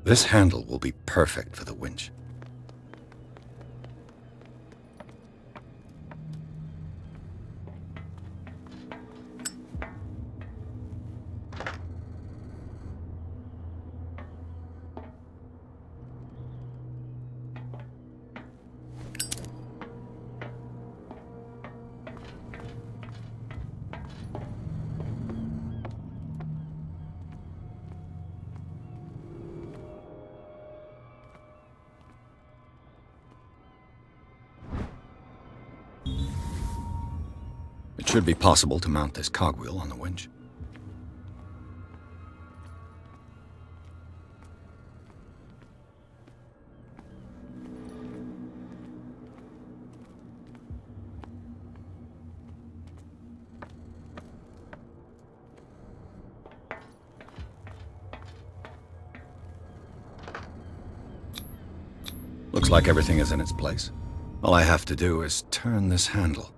This handle will be perfect for the winch. It should be possible to mount this cogwheel on the winch. Looks like everything is in its place. All I have to do is turn this handle.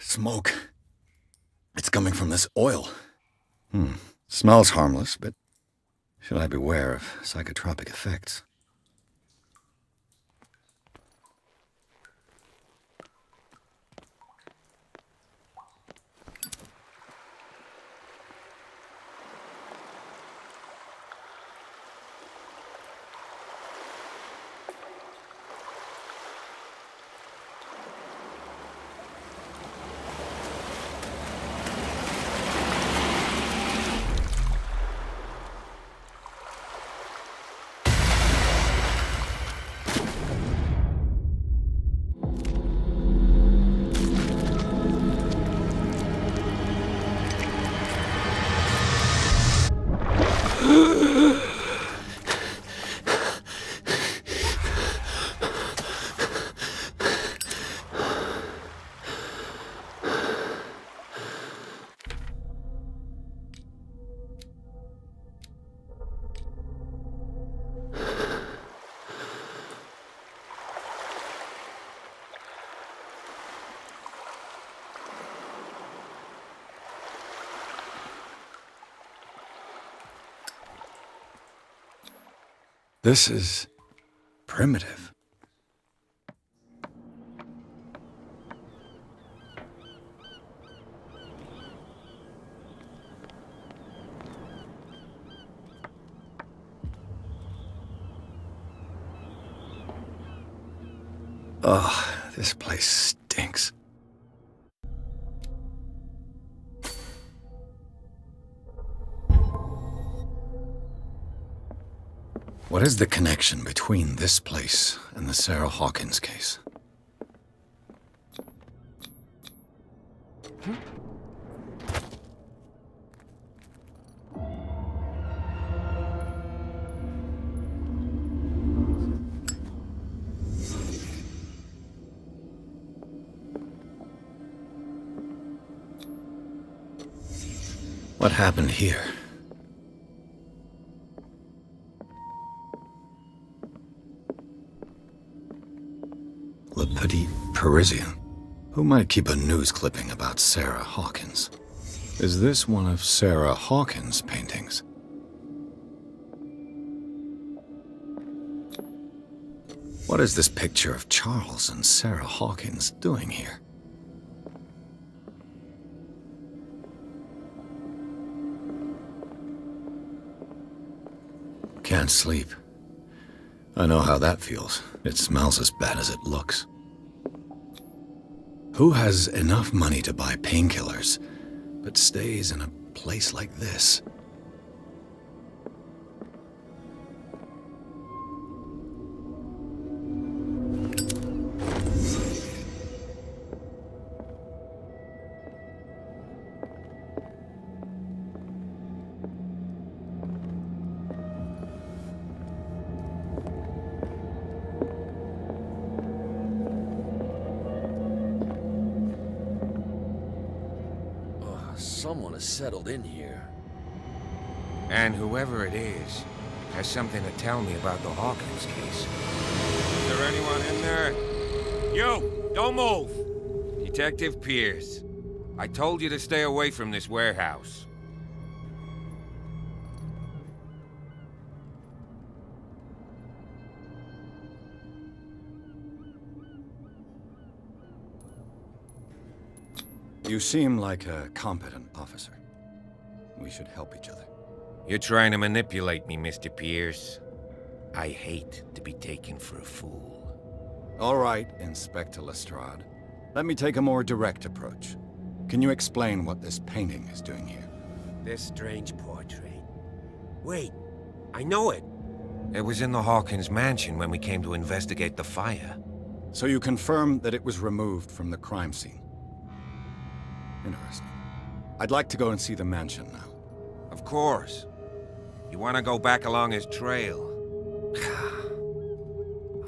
Smoke. It's coming from this oil. Smells harmless, but should I beware of psychotropic effects? This is primitive. Ugh, this place stinks. What is the connection between this place and the Sarah Hawkins case? What happened here? Le Petit Parisien. Who might keep a news clipping about Sarah Hawkins? Is this one of Sarah Hawkins' paintings? What is this picture of Charles and Sarah Hawkins doing here? Can't sleep. I know how that feels. It smells as bad as it looks. Who has enough money to buy painkillers, but stays in a place like this? Someone has settled in here. And whoever it is has something to tell me about the Hawkins case. Is there anyone in there? You! Don't move! Detective Pierce. I told you to stay away from this warehouse. You seem like a competent officer. We should help each other. You're trying to manipulate me, Mr. Pierce. I hate to be taken for a fool. All right, Inspector Lestrade. Let me take a more direct approach. Can you explain what this painting is doing here? This strange portrait. Wait, I know it. It was in the Hawkins mansion when we came to investigate the fire. So you confirm that it was removed from the crime scene? Interesting. I'd like to go and see the mansion now. Of course. You want to go back along his trail?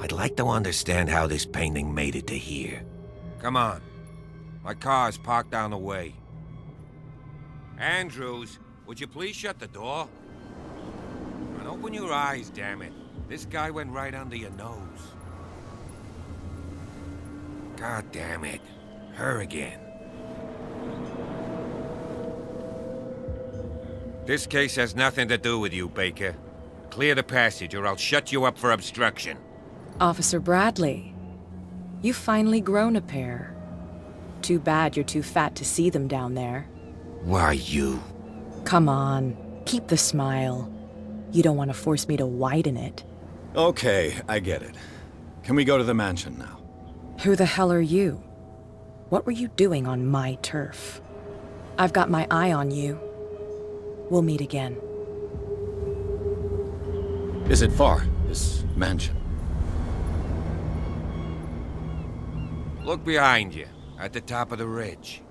I'd like to understand how this painting made it to here. Come on. My car's parked down the way. Andrews, would you please shut the door? And open your eyes, damn it. This guy went right under your nose. God damn it. Her again. This case has nothing to do with you, Baker. Clear the passage or I'll shut you up for obstruction. Officer Bradley, you've finally grown a pair. Too bad you're too fat to see them down there. Why you? Come on, keep the smile. You don't want to force me to widen it. Okay, I get it. Can we go to the mansion now? Who the hell are you? What were you doing on my turf? I've got my eye on you. We'll meet again. Is it far, this mansion? Look behind you, at the top of the ridge.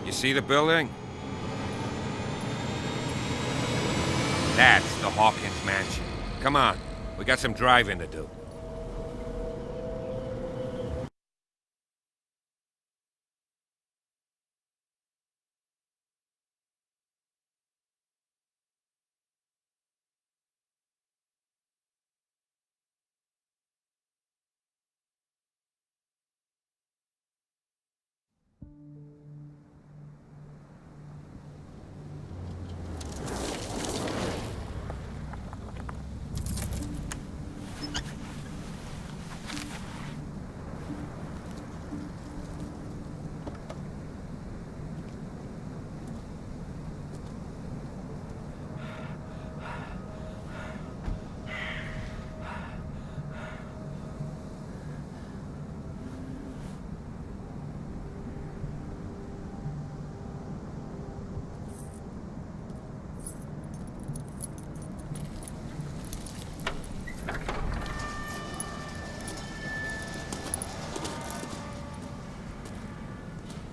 You see the building? That's the Hawkins mansion. Come on, we got some driving to do.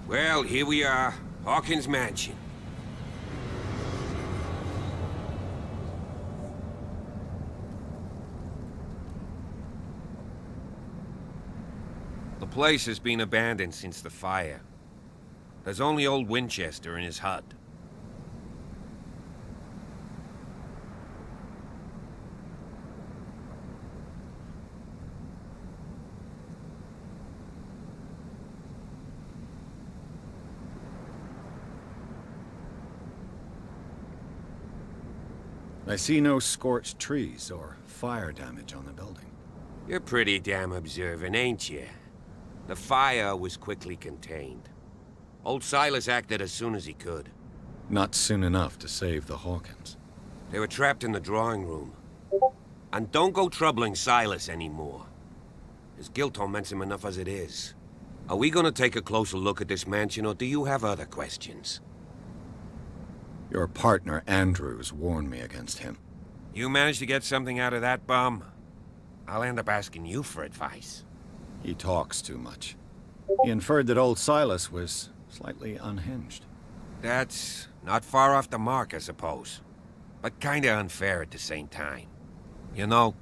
Well, here we are, Hawkins Mansion. The place has been abandoned since the fire. There's only old Winchester in his hut. I see no scorched trees or fire damage on the building. You're pretty damn observant, ain't you? The fire was quickly contained. Old Silas acted as soon as he could. Not soon enough to save the Hawkins. They were trapped in the drawing room. And don't go troubling Silas anymore. His guilt torments him enough as it is. Are we gonna take a closer look at this mansion, or do you have other questions? Your partner, Andrews, warned me against him. You managed to get something out of that bum? I'll end up asking you for advice. He talks too much. He inferred that old Silas was slightly unhinged. That's not far off the mark, I suppose. But kinda unfair at the same time. You know,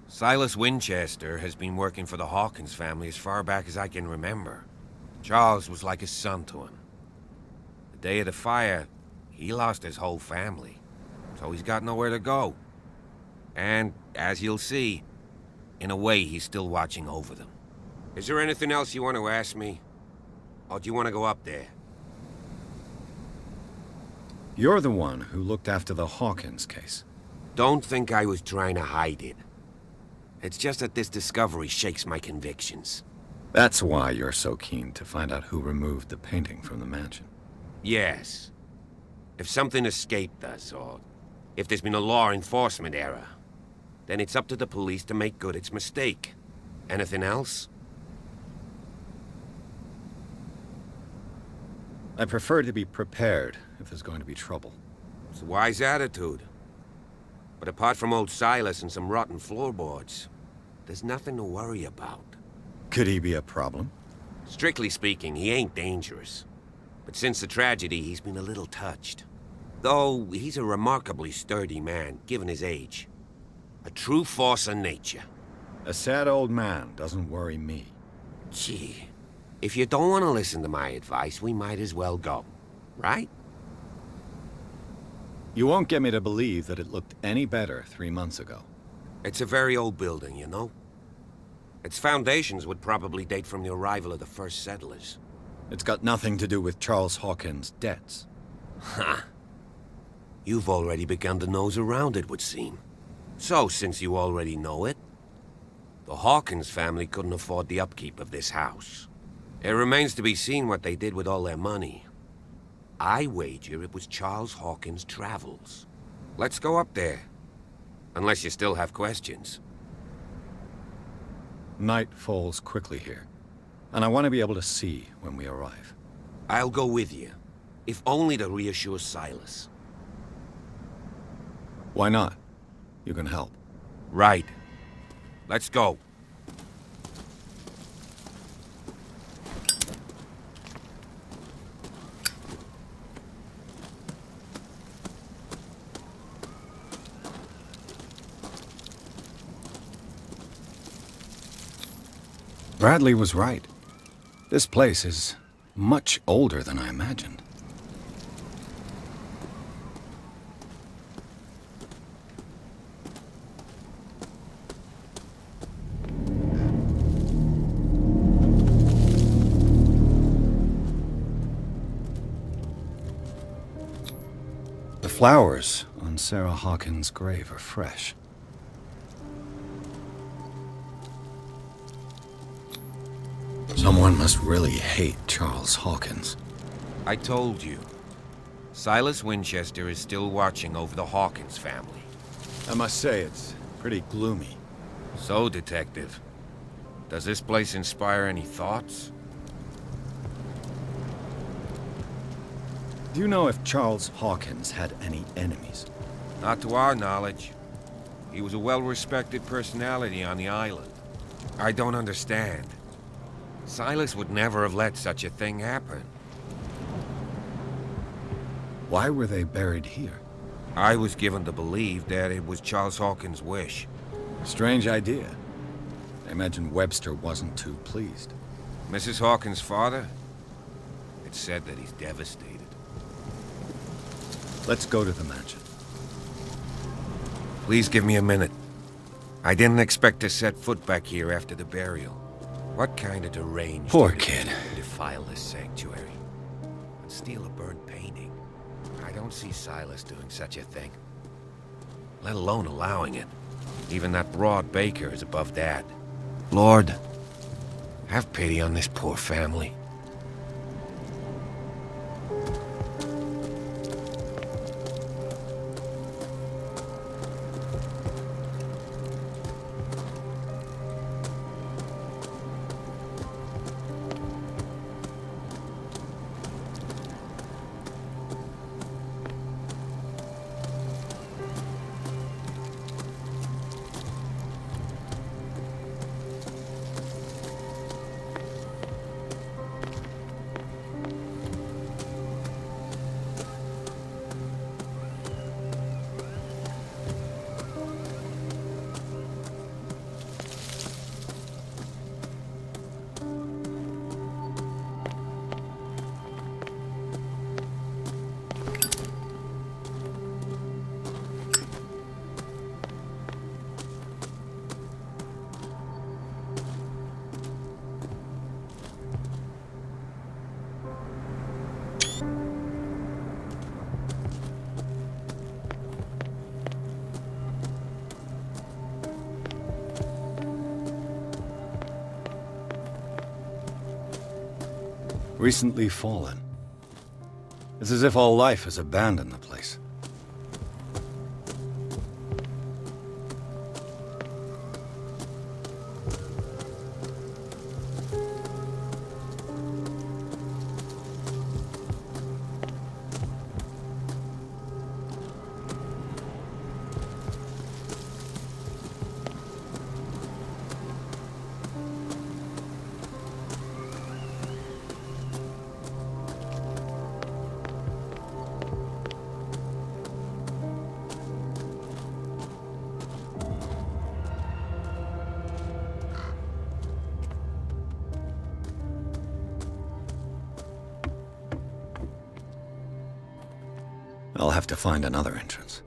Silas Winchester has been working for the Hawkins family as far back as I can remember. Charles was like a son to him. The day of the fire, he lost his whole family, so he's got nowhere to go. And, as you'll see, in a way, he's still watching over them. Is there anything else you want to ask me? Or do you want to go up there? You're the one who looked after the Hawkins case. Don't think I was trying to hide it. It's just that this discovery shakes my convictions. That's why you're so keen to find out who removed the painting from the mansion. Yes. If something escaped us, or if there's been a law enforcement error, then it's up to the police to make good its mistake. Anything else? I prefer to be prepared if there's going to be trouble. It's a wise attitude. But apart from old Silas and some rotten floorboards, there's nothing to worry about. Could he be a problem? Strictly speaking, he ain't dangerous. But since the tragedy, he's been a little touched. Though he's a remarkably sturdy man, given his age. A true force of nature. A sad old man doesn't worry me. Gee, If you don't want to listen to my advice, we might as well go. Right? You won't get me to believe that it looked any better 3 months ago. It's a very old building, you know? Its foundations would probably date from the arrival of the first settlers. It's got nothing to do with Charles Hawkins' debts. Ha! You've already begun to nose around, it would seem. So, since you already know it, the Hawkins family couldn't afford the upkeep of this house. It remains to be seen what they did with all their money. I wager it was Charles Hawkins' travels. Let's go up there. Unless you still have questions. Night falls quickly here, and I want to be able to see when we arrive. I'll go with you, if only to reassure Silas. Why not? You can help. Right. Let's go. Bradley was right. This place is much older than I imagined. The flowers on Sarah Hawkins' grave are fresh. Someone must really hate Charles Hawkins. I told you. Silas Winchester is still watching over the Hawkins family. I must say, it's pretty gloomy. So, Detective, does this place inspire any thoughts? Do you know if Charles Hawkins had any enemies? Not to our knowledge. He was a well-respected personality on the island. I don't understand. Silas would never have let such a thing happen. Why were they buried here? I was given to believe that it was Charles Hawkins' wish. Strange idea. I imagine Webster wasn't too pleased. Mrs. Hawkins' father? It's said that he's devastated. Let's go to the mansion. Please give me a minute. I didn't expect to set foot back here after the burial. What kind of deranged Poor kid. Defile this sanctuary and steal a burnt painting? I don't see Silas doing such a thing. Let alone allowing it. Even that broad baker is above that. Lord, have pity on this poor family. Recently fallen. It's as if all life has abandoned the place. I'll have to find another entrance.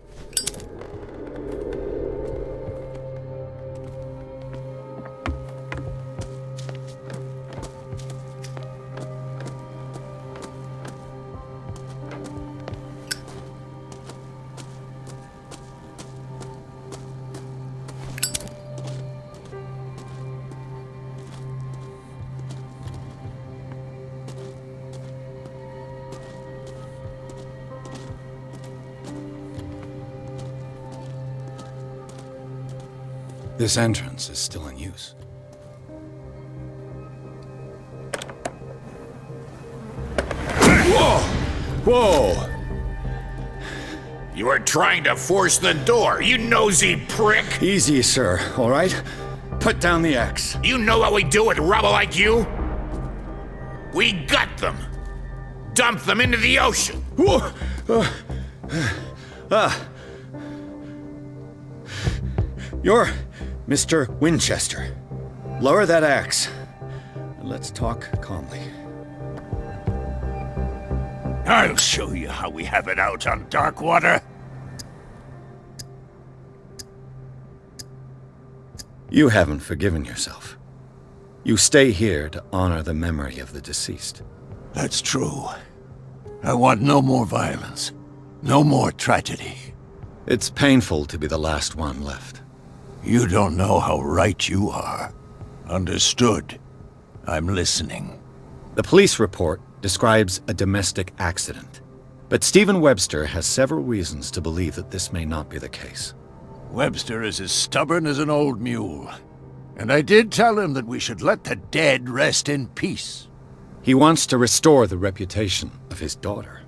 This entrance is still in use. Whoa! Whoa! You were trying to force the door, you nosy prick! Easy, sir, all right? Put down the axe. You know what we do with rubble like you? We gut them! Dump them into the ocean! Whoa! You're Mr. Winchester. Lower that axe. And let's talk calmly. I'll show you how we have it out on Darkwater. You haven't forgiven yourself. You stay here to honor the memory of the deceased. That's true. I want no more violence. No more tragedy. It's painful to be the last one left. You don't know how right you are. Understood. I'm listening. The police report describes a domestic accident, but Stephen Webster has several reasons to believe that this may not be the case. Webster is as stubborn as an old mule, and I did tell him that we should let the dead rest in peace. He wants to restore the reputation of his daughter.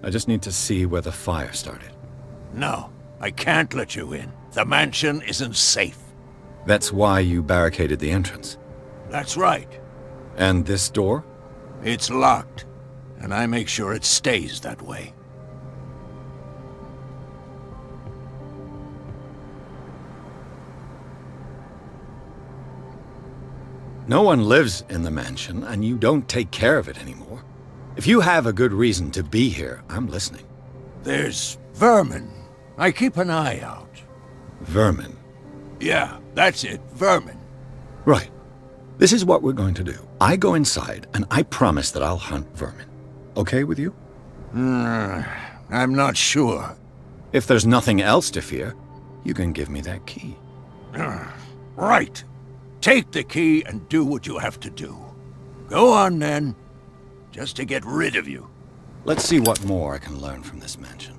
I just need to see where the fire started. No, I can't let you in. The mansion isn't safe. That's why you barricaded the entrance. That's right. And this door? It's locked, and I make sure it stays that way. No one lives in the mansion, and you don't take care of it anymore. If you have a good reason to be here, I'm listening. There's vermin. I keep an eye out. Vermin? Yeah, that's it, vermin. Right. This is what we're going to do. I go inside, and I promise that I'll hunt vermin. Okay with you? I'm not sure. If there's nothing else to fear, you can give me that key. Right. Take the key and do what you have to do. Go on, then. Just to get rid of you. Let's see what more I can learn from this mansion.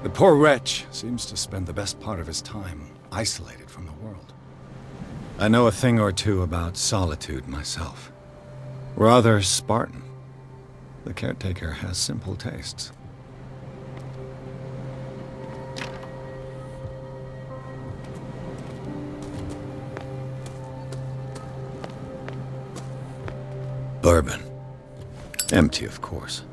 The poor wretch seems to spend the best part of his time isolated from the world. I know a thing or two about solitude myself. Rather Spartan. The caretaker has simple tastes. Bourbon. Empty, of course.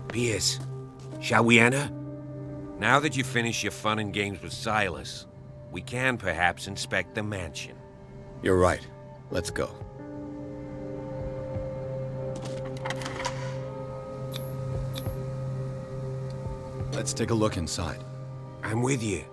Pierce, shall we enter? Now that you finish your fun and games with Silas, we can perhaps inspect the mansion. You're right. Let's go. Let's take a look inside. I'm with you.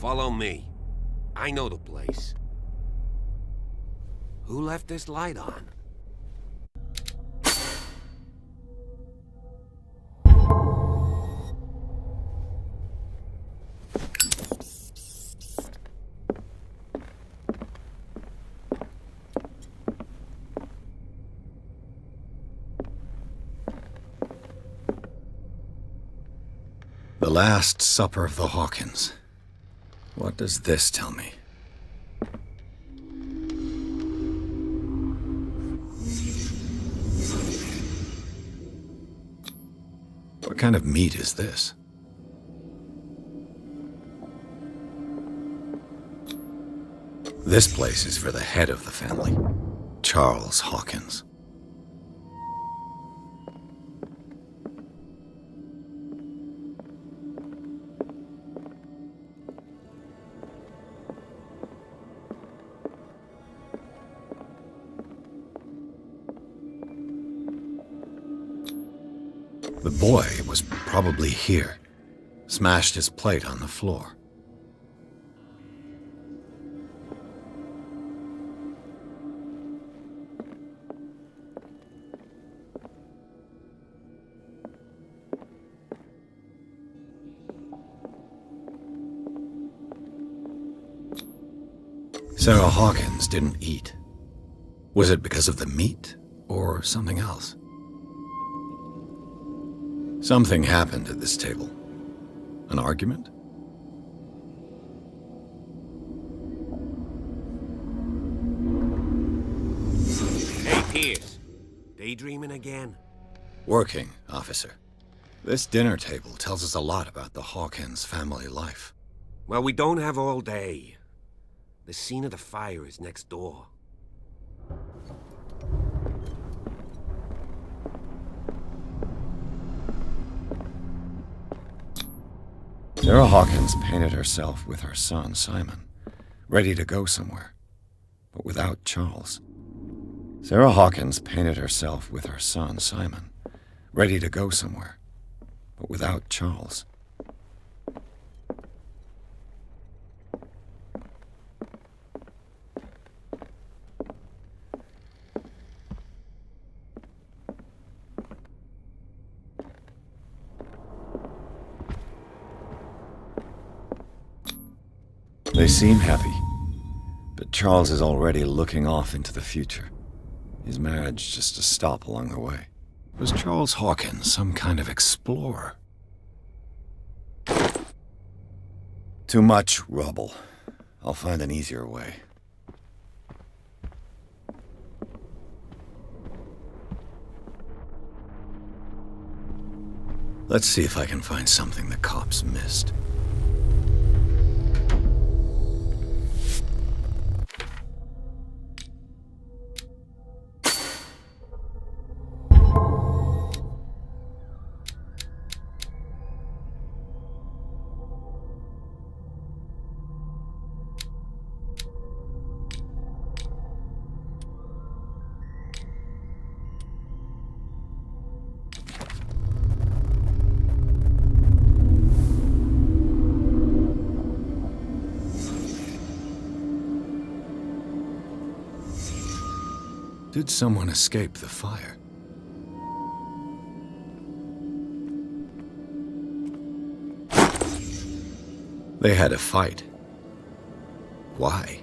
Follow me. I know the place. Who left this light on? The Last Supper of the Hawkins. What does this tell me? What kind of meat is this? This place is for the head of the family, Charles Hawkins. The boy was probably here, smashed his plate on the floor. Sarah Hawkins didn't eat. Was it because of the meat or something else? Something happened at this table. An argument? Hey, Pierce. Daydreaming again? Working, officer. This dinner table tells us a lot about the Hawkins family life. Well, we don't have all day. The scene of the fire is next door. Sarah Hawkins painted herself with her son, Simon, ready to go somewhere, but without Charles. Sarah Hawkins painted herself with her son, Simon, ready to go somewhere, but without Charles. They seem happy, but Charles is already looking off into the future. His marriage just a stop along the way. Was Charles Hawkins some kind of explorer? Too much rubble. I'll find an easier way. Let's see if I can find something the cops missed. Did someone escape the fire? They had a fight. Why?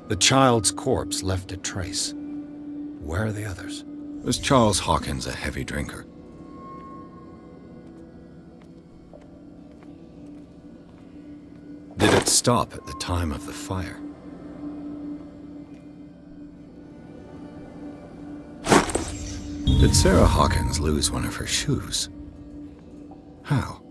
The child's corpse left a trace. Where are the others? Was Charles Hawkins a heavy drinker? Did it stop at the time of the fire? Did Sarah Hawkins lose one of her shoes? How?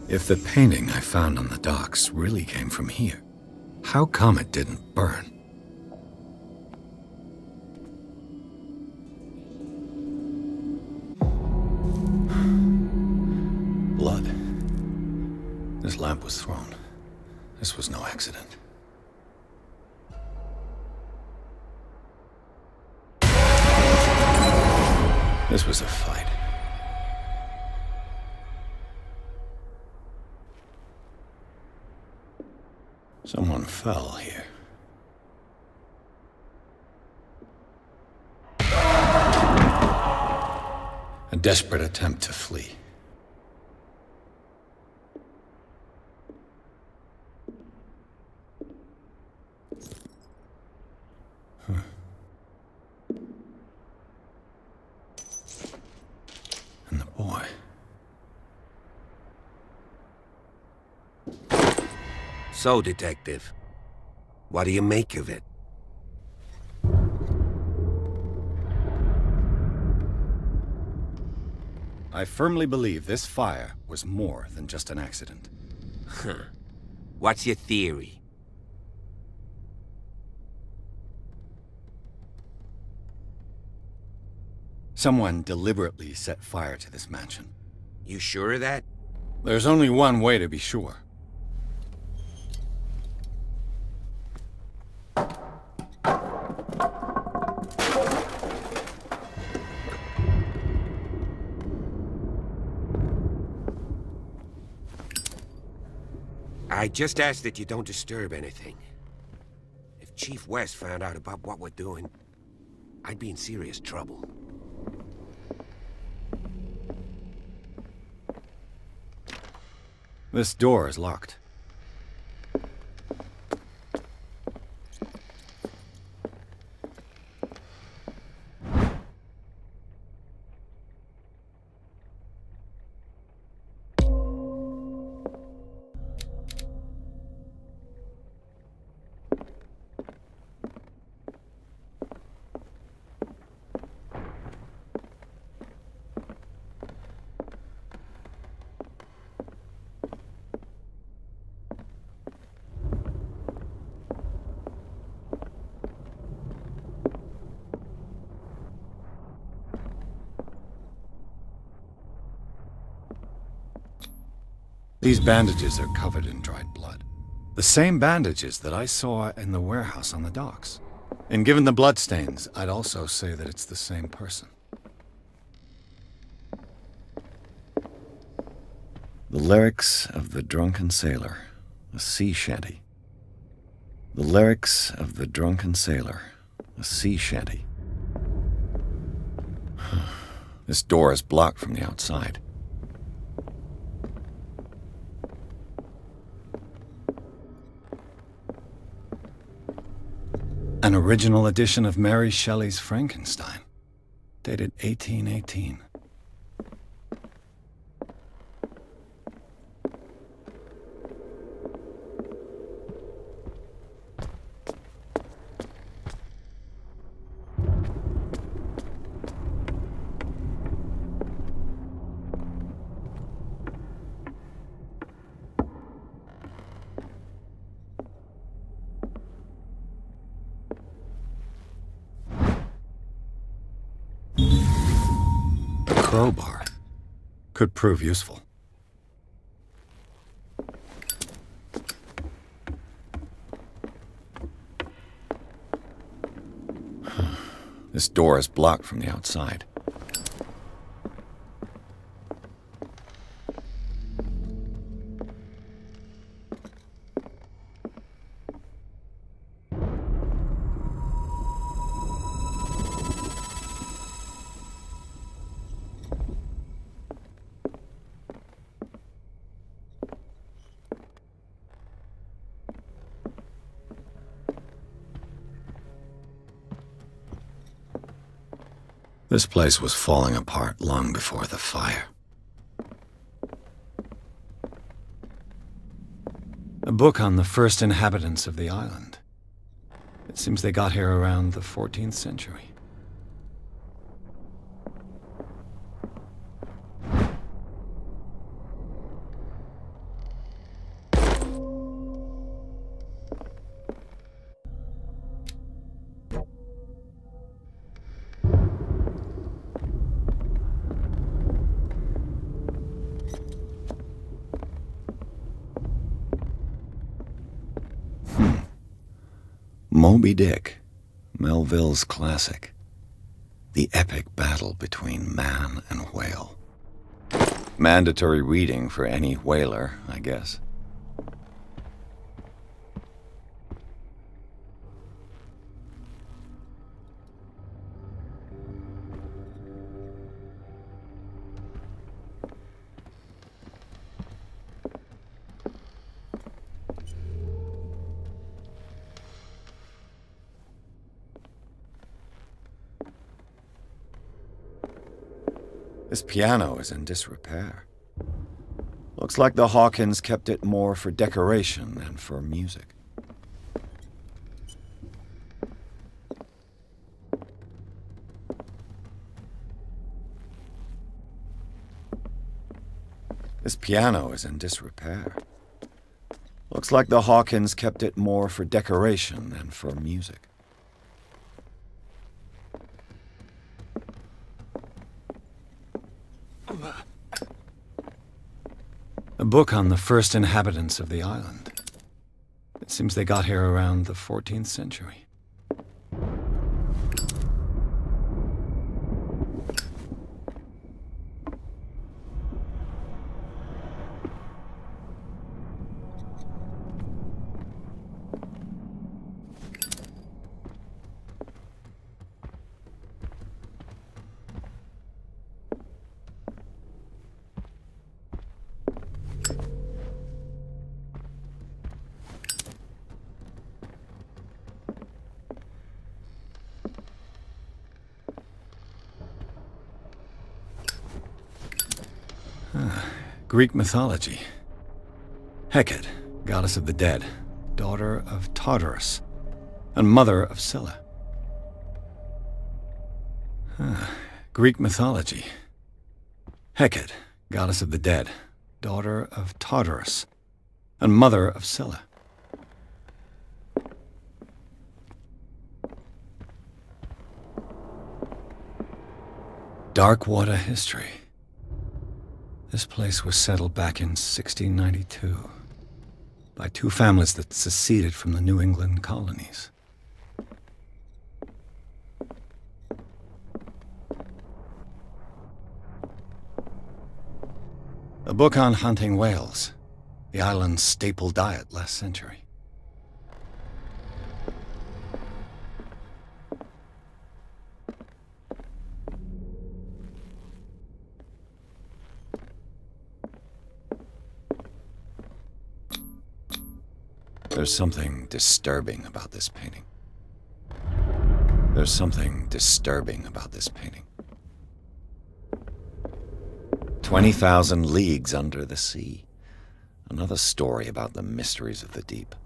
If the painting I found on the docks really came from here, how come it didn't burn? Blood. This lamp was thrown. This was no accident. This was a fight. Someone fell here. A desperate attempt to flee. And the boy. So, Detective, what do you make of it? I firmly believe this fire was more than just an accident. Huh. What's your theory? Someone deliberately set fire to this mansion. You sure of that? There's only one way to be sure. I just ask that you don't disturb anything. If Chief West found out about what we're doing, I'd be in serious trouble. This door is locked. These bandages are covered in dried blood. The same bandages that I saw in the warehouse on the docks. And given the bloodstains, I'd also say that it's the same person. The lyrics of the drunken sailor, a sea shanty. The lyrics of the drunken sailor, a sea shanty. This door is blocked from the outside. An original edition of Mary Shelley's Frankenstein, dated 1818. Crowbar could prove useful. This door is blocked from the outside. This place was falling apart long before the fire. A book on the first inhabitants of the island. It seems they got here around the 14th century. Moby Dick, Melville's classic. The epic battle between man and whale. Mandatory reading for any whaler, I guess. This piano is in disrepair. Looks like the Hawkins kept it more for decoration than for music. This piano is in disrepair. Looks like the Hawkins kept it more for decoration than for music. A book on the first inhabitants of the island. It seems they got here around the 14th century. Greek mythology. Hecate, goddess of the dead, daughter of Tartarus, and mother of Scylla. Greek mythology. Hecate, goddess of the dead, daughter of Tartarus, and mother of Scylla. Darkwater history. This place was settled back in 1692 by two families that seceded from the New England colonies. A book on hunting whales, the island's staple diet last century. There's something disturbing about this painting. There's something disturbing about this painting. 20,000 leagues under the sea. Another story about the mysteries of the deep.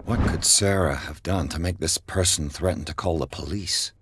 What could Sarah have done to make this person threaten to call the police?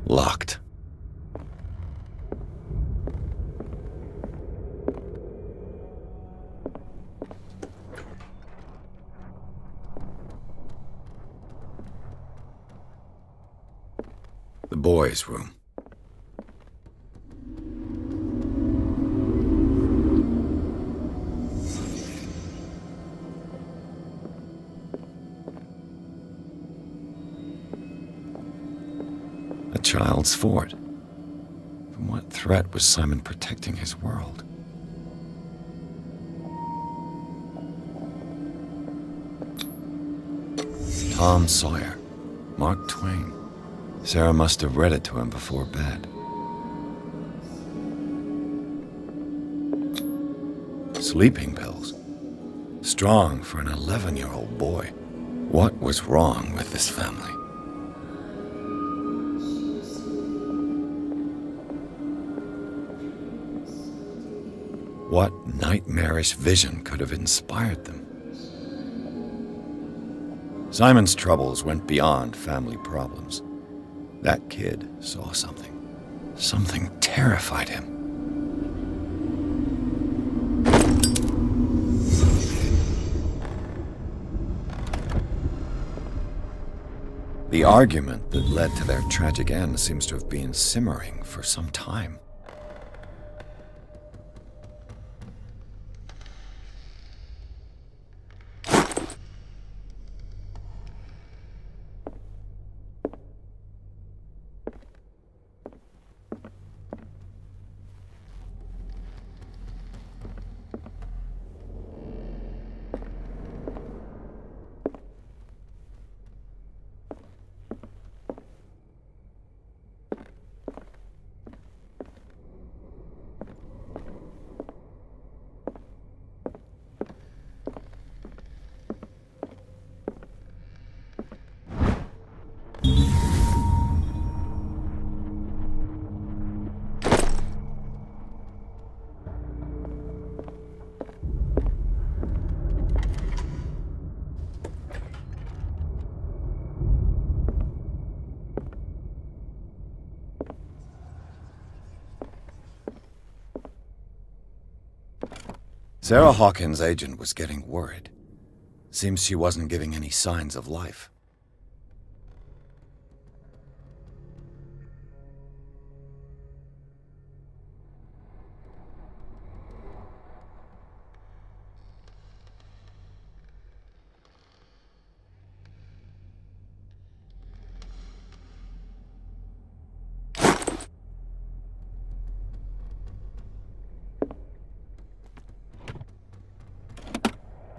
Locked. The boys' room. A child's fort. From what threat was Simon protecting his world? Tom Sawyer, Mark Twain. Sarah must have read it to him before bed. Sleeping pills. Strong for an 11-year-old boy. What was wrong with this family? What nightmarish vision could have inspired them? Simon's troubles went beyond family problems. That kid saw something. Something terrified him. The argument that led to their tragic end seems to have been simmering for some time. Sarah Hawkins' agent was getting worried. Seems she wasn't giving any signs of life.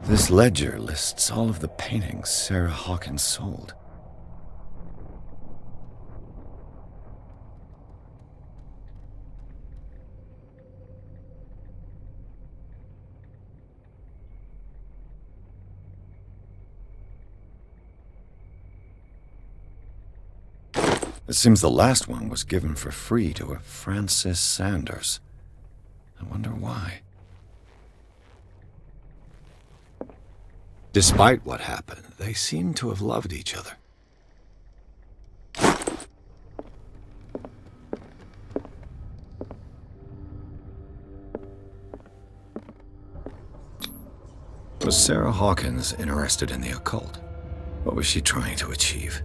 This This ledger lists all of the paintings Sarah Hawkins sold. It seems the last one was given for free to a Francis Sanders. I wonder why. Despite what happened, they seem to have loved each other. Was Sarah Hawkins interested in the occult? What was she trying to achieve?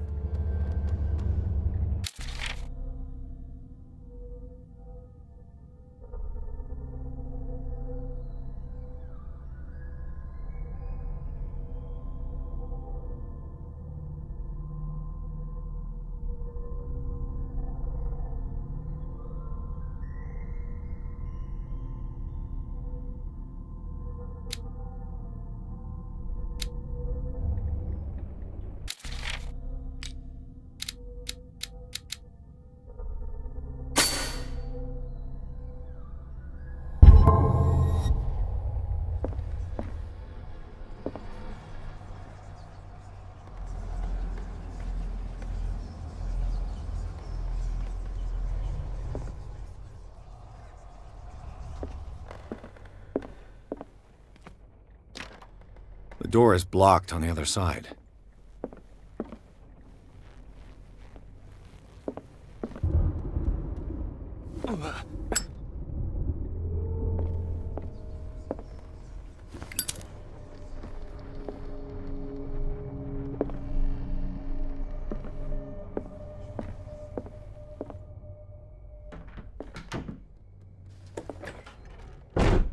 The door is blocked on the other side.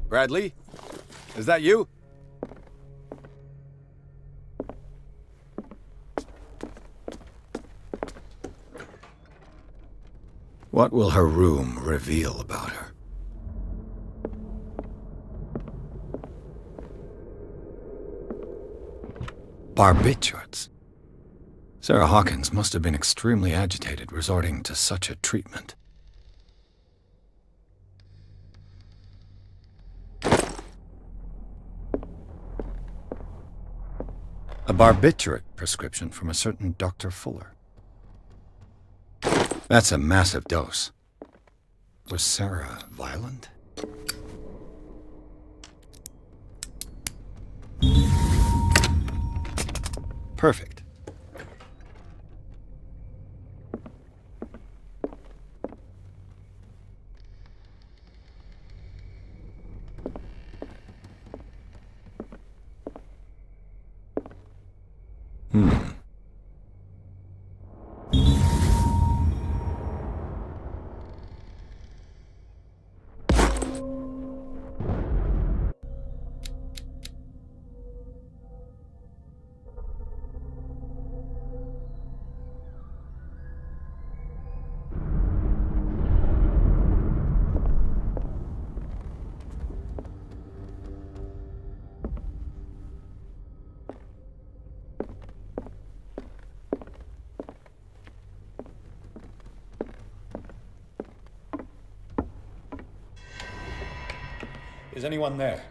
Bradley? Is that you? What will her room reveal about her? Barbiturates. Sarah Hawkins must have been extremely agitated resorting to such a treatment. A barbiturate prescription from a certain Dr. Fuller. That's a massive dose. Was Sarah violent? Perfect. Is anyone there?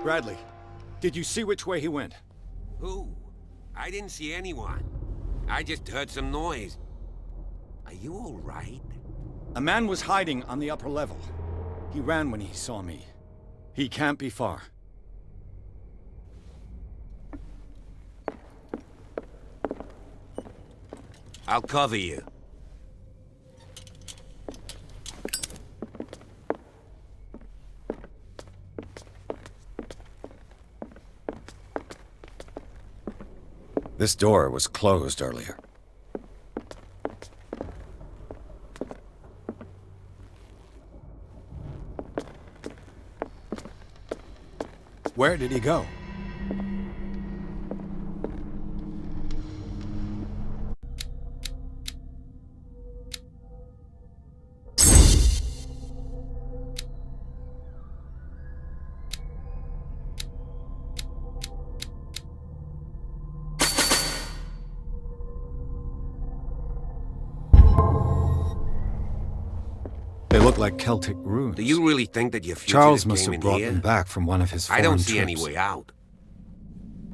Bradley, did you see which way he went? Who? I didn't see anyone. I just heard some noise. Are you all right? A man was hiding on the upper level. He ran when he saw me. He can't be far. I'll cover you. This door was closed earlier. Where did he go? They look like Celtic runes. Do you really think that your fugitive Charles must came have in brought here? them back from one of his foreign I don't see any trips. way out.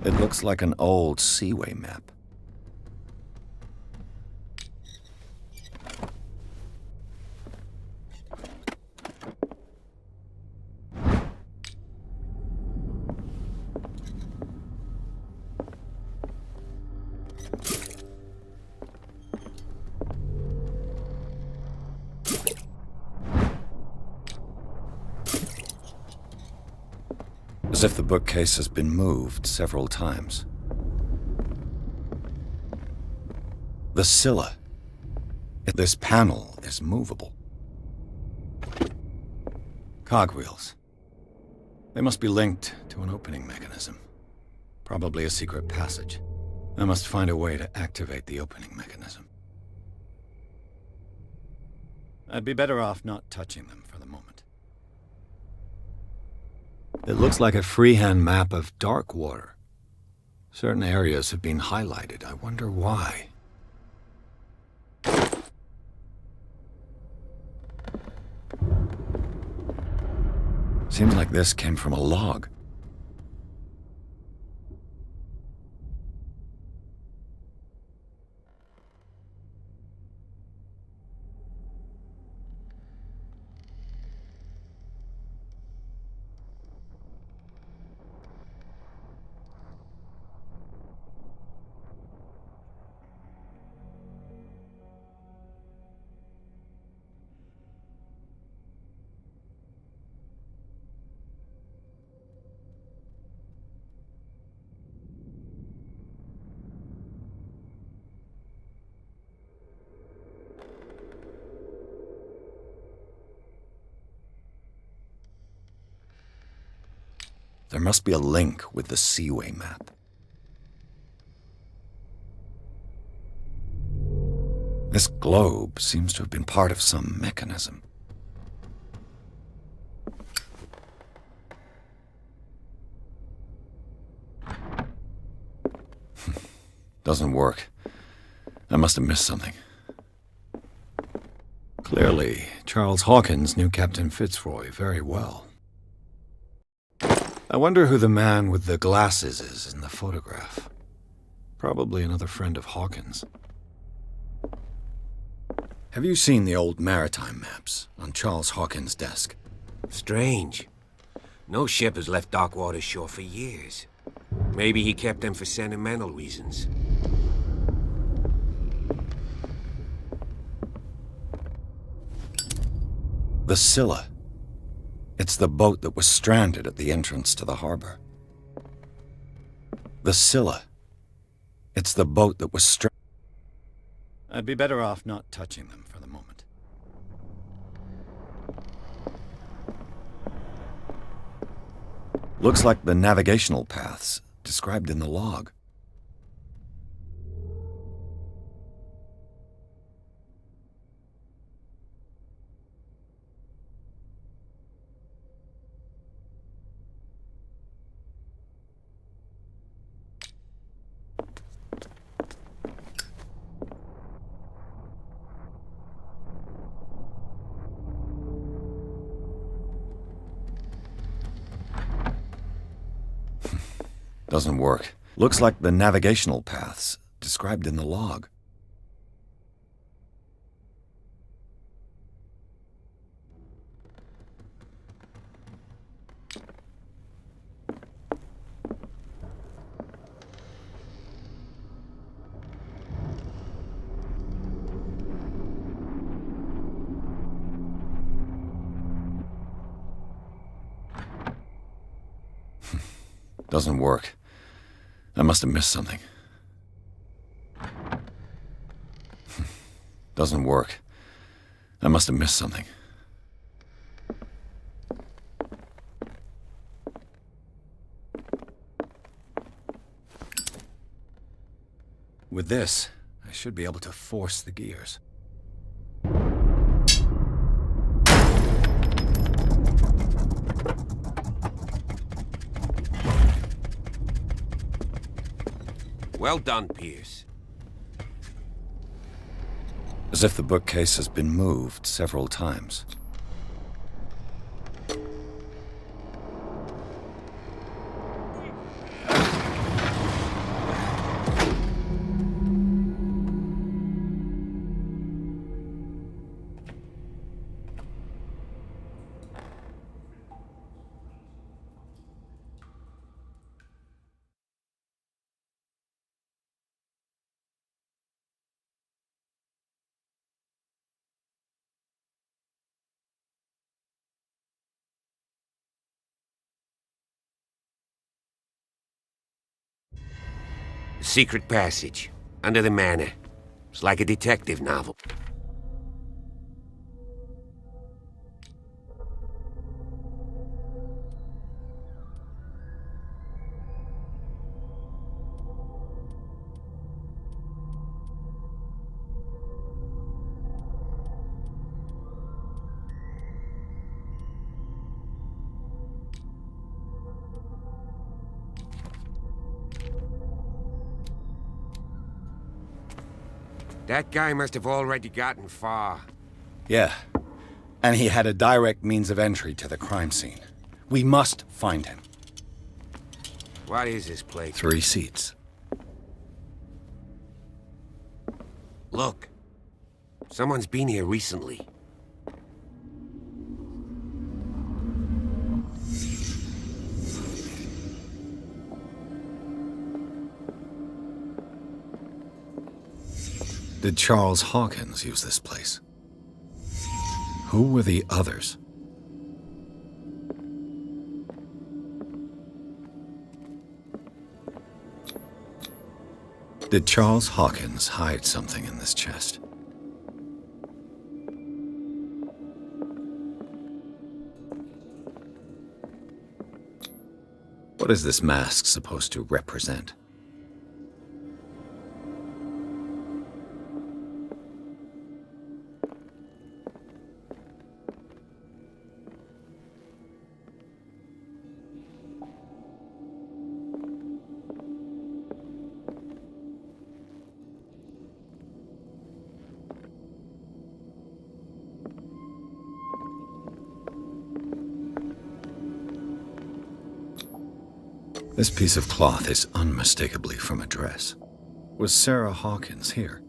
It looks like an old seaway map. As if the bookcase has been moved several times. The Scylla. This panel is movable. Cogwheels. They must be linked to an opening mechanism. Probably a secret passage. I must find a way to activate the opening mechanism. I'd be better off not touching them for the moment. It looks like a freehand map of dark water. Certain areas have been highlighted. I wonder why. Seems like this came from a log. There must be a link with the Seaway map. This globe seems to have been part of some mechanism. Doesn't work. I must have missed something. Clearly, Charles Hawkins knew Captain Fitzroy very well. I wonder who the man with the glasses is in the photograph. Probably another friend of Hawkins. Have you seen the old maritime maps on Charles Hawkins' desk? Strange. No ship has left Darkwater shore for years. Maybe he kept them for sentimental reasons. The Scylla. It's the boat that was stranded at the entrance to the harbor. The Scylla. It's the boat that was stranded. I'd be better off not touching them for the moment. Looks like the navigational paths described in the log. Doesn't work. Looks like the navigational paths described in the log. Doesn't work. I must have missed something. Doesn't work. I must have missed something. With this, I should be able to force the gears. Well done, Pierce. As if the bookcase has been moved several times. A secret passage, under the manor. It's like a detective novel. That guy must have already gotten far. Yeah, and he had a direct means of entry to the crime scene. We must find him. What is this place? 3 seats. Look. Someone's been here recently. Did Charles Hawkins use this place? Who were the others? Did Charles Hawkins hide something in this chest? What is this mask supposed to represent? This piece of cloth is unmistakably from a dress. Was Sarah Hawkins here?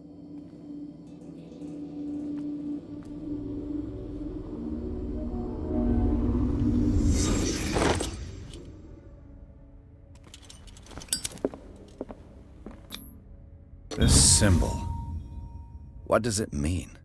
This symbol, what does it mean?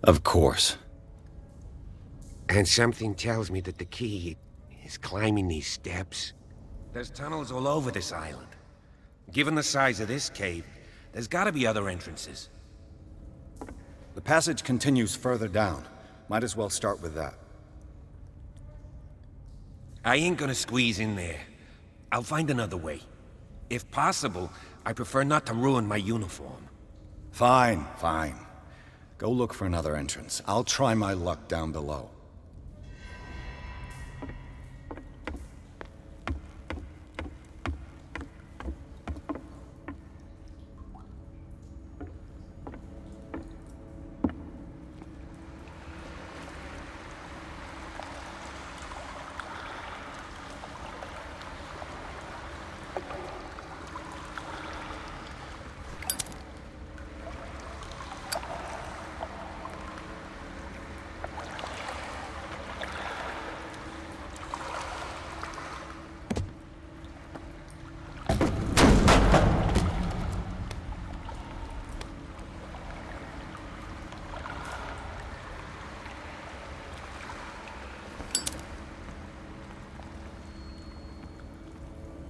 Of course. And something tells me that the key is climbing these steps. There's tunnels all over this island. Given the size of this cave, there's gotta be other entrances. The passage continues further down. Might as well start with that. I ain't gonna squeeze in there. I'll find another way. If possible, I prefer not to ruin my uniform. Fine, fine. Go look for another entrance. I'll try my luck down below.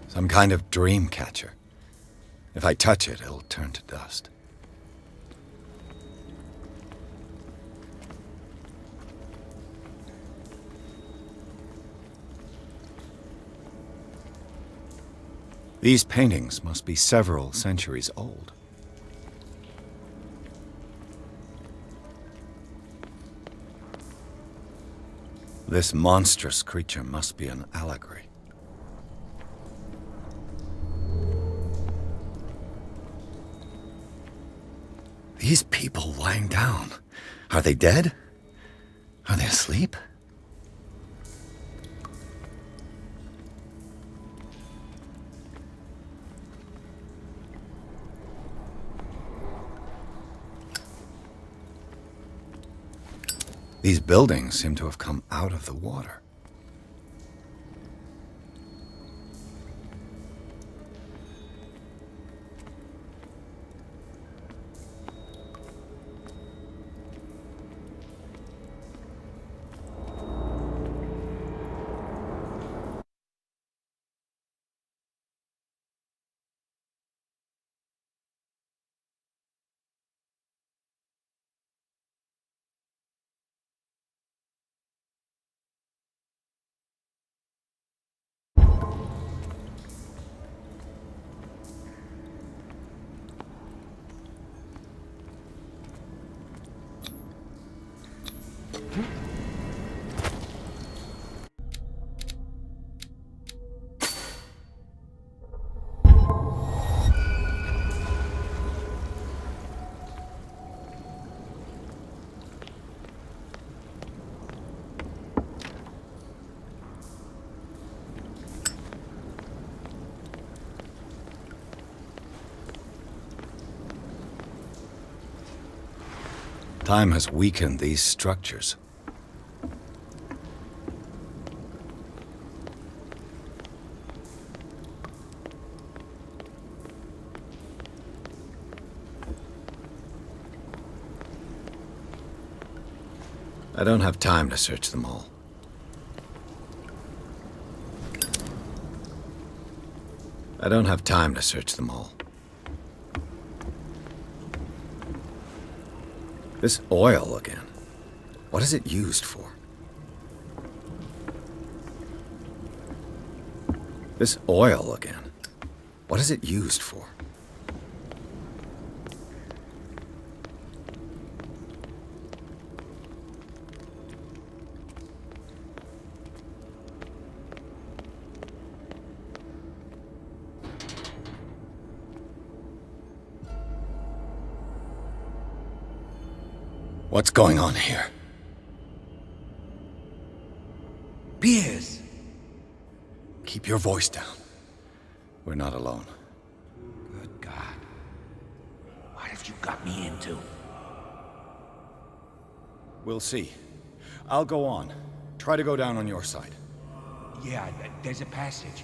Some kind of dream catcher. If I touch it, it'll turn to dust. These paintings must be several centuries old. This monstrous creature must be an allegory. These people lying down, are they dead? Are they asleep? These buildings seem to have come out of the water. Time has weakened these structures. I don't have time to search them all. I don't have time to search them all. This oil again. What is it used for? This oil again. What is it used for? What's going on here? Piers! Keep your voice down. We're not alone. Good God. What have you got me into? We'll see. I'll go on. Try to go down on your side. Yeah, there's a passage.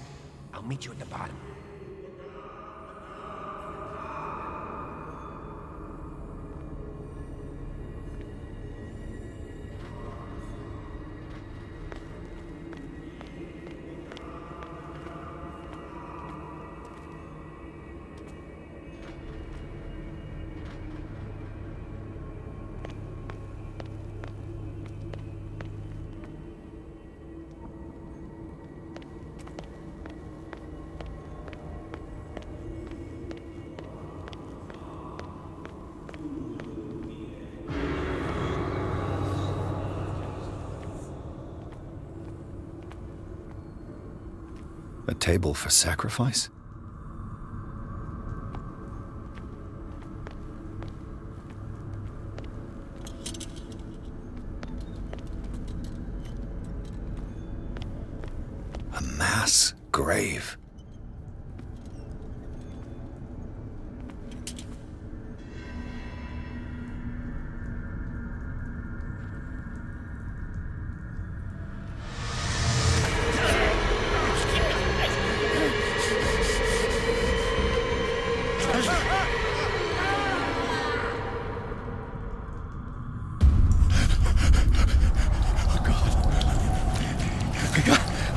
I'll meet you at the bottom. table for sacrifice? A mass grave.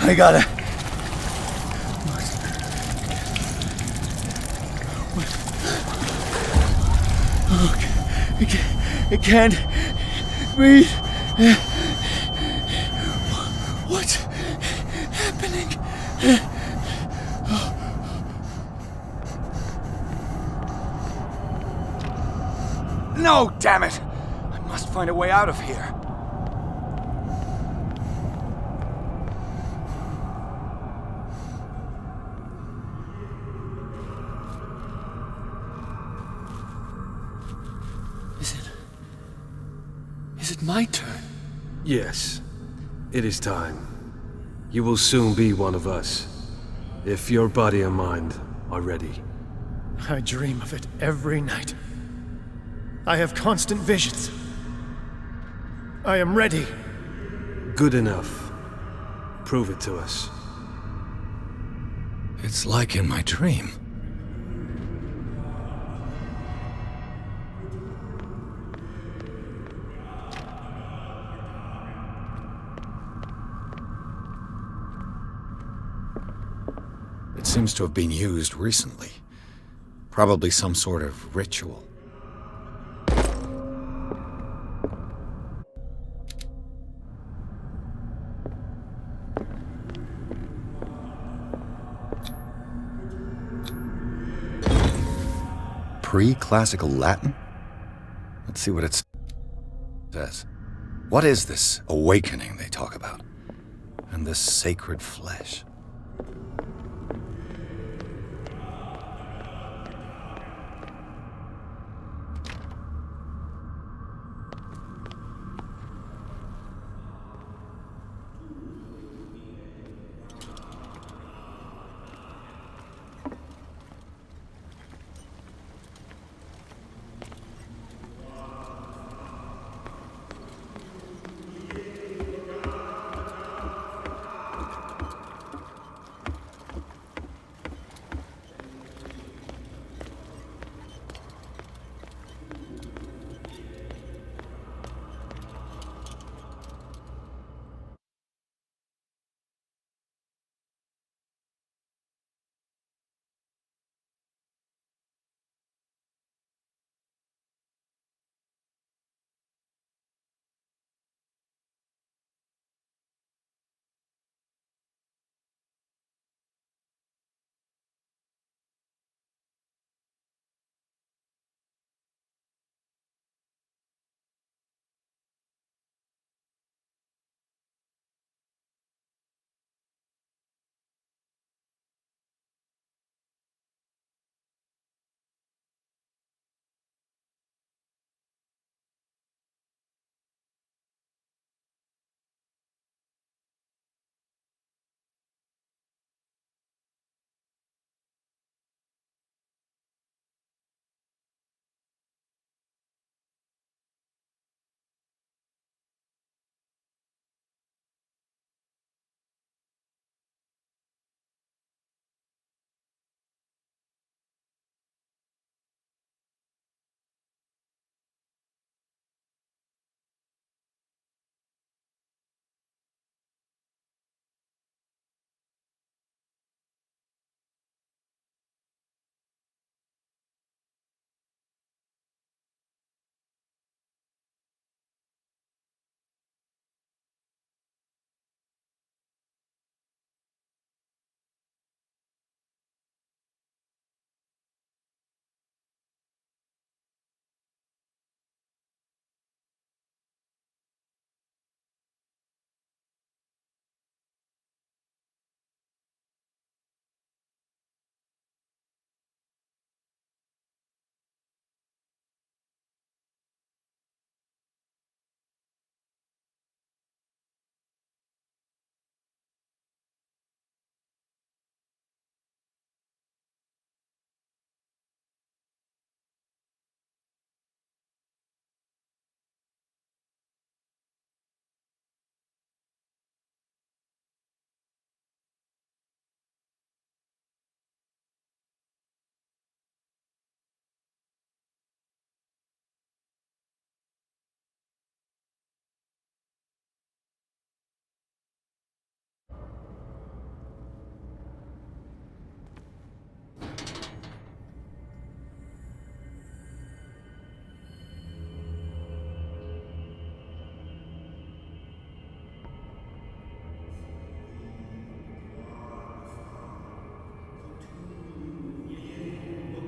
I gotta... I can't breathe. What's happening? No, damn it! I must find a way out of here. Is it my turn? Yes, it is time. You will soon be one of us, if your body and mind are ready. I dream of it every night. I have constant visions. I am ready. Good enough. Prove it to us. It's like in my dream. It seems to have been used recently. Probably some sort of ritual. Pre-classical Latin? Let's see what it says. What is this awakening they talk about? And this sacred flesh?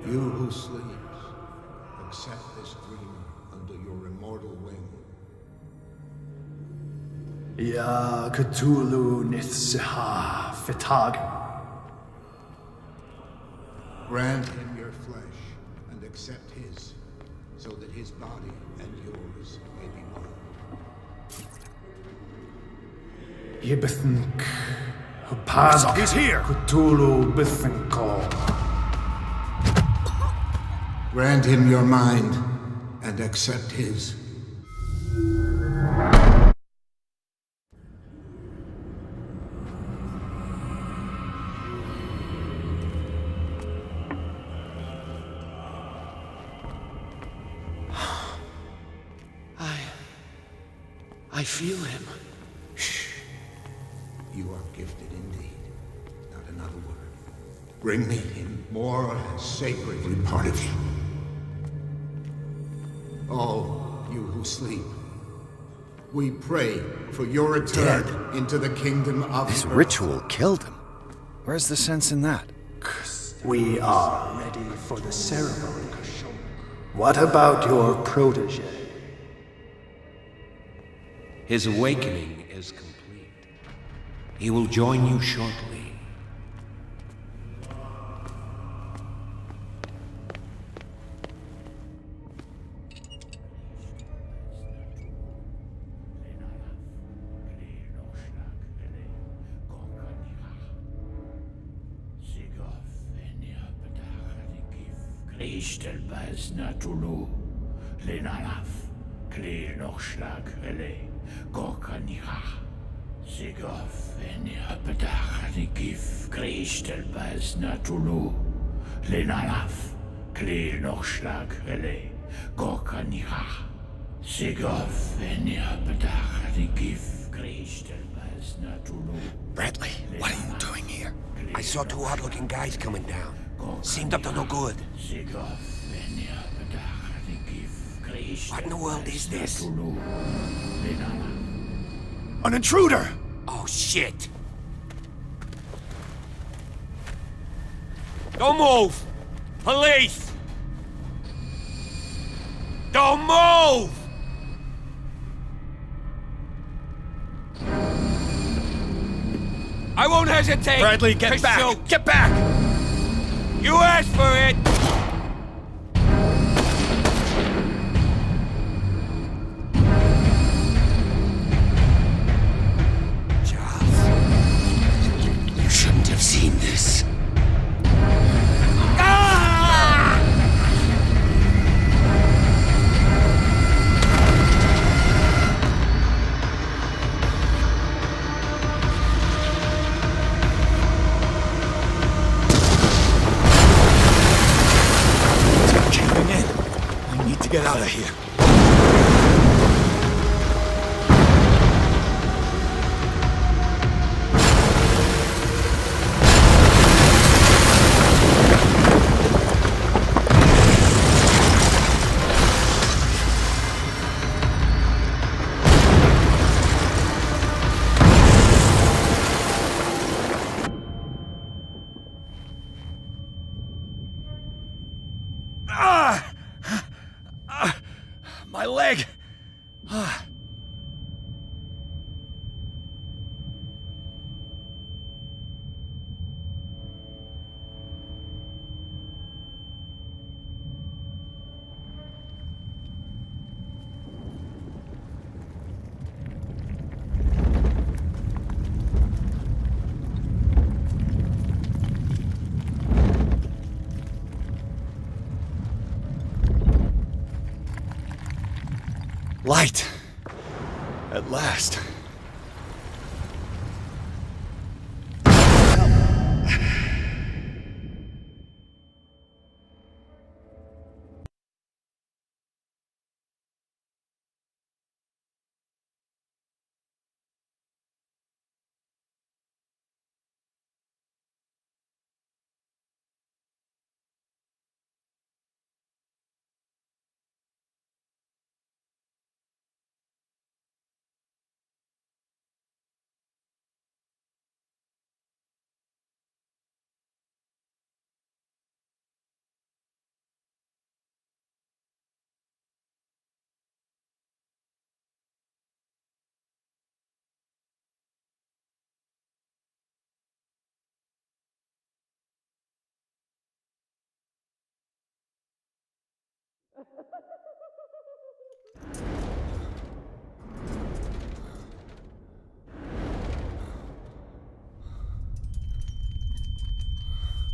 You who sleeps, accept this dreamer under your immortal wing. Ya Cthulu Nithsiha Fitag. Grant him your flesh and accept his, so that his body and yours may be one. Yibithink Hupazak. He's here! Cthulu Bithinko. Grant him your mind and accept his. I feel him. Shh. You are gifted indeed. Not another word. Bring me him more sacredly part of you. All you who sleep, we pray for your return into the kingdom of This Earth. ritual killed him. Where's the sense in that? We are ready for the ceremony. What about your protege? His awakening is complete. He will join you shortly. Natulu, Lenalaf, Kle Nochschlag, Rele, Gorkaniha, Sigof, Eniapetach, Nikif, Kristelbas, Natulu, Lenalaf, Kle Nochschlag, Rele, Gorkaniha, Sigof, Eniapetach, Nikif, Kristelbas, Natulu. Bradley, what are you doing here? I saw two odd-looking guys coming down. Seemed up to no good. What in the world is this? An intruder! Oh, shit! Don't move! Police! Don't move! I won't hesitate! Bradley, get back! Shoot. Get back! You asked for it! You shouldn't have seen this. Get out of here. My leg! Light. At last.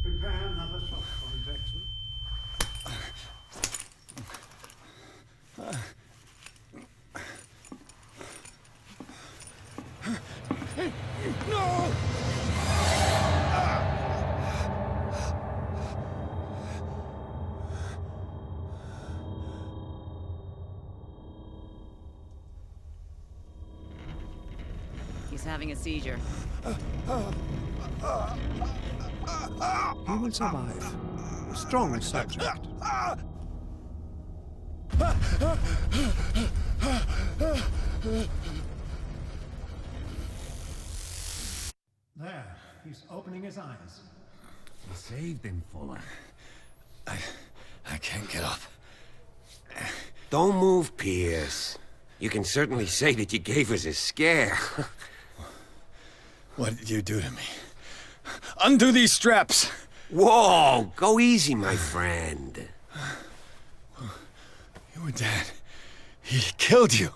Prepare another shot for injection. No! He's having a seizure. He will survive. A strong subject. There, he's opening his eyes. You saved him, Fuller. I can't get up. Don't move, Pierce. You can certainly say that you gave us a scare. What did you do to me? Undo these straps! Whoa! Go easy, my friend. You were dead. He killed you.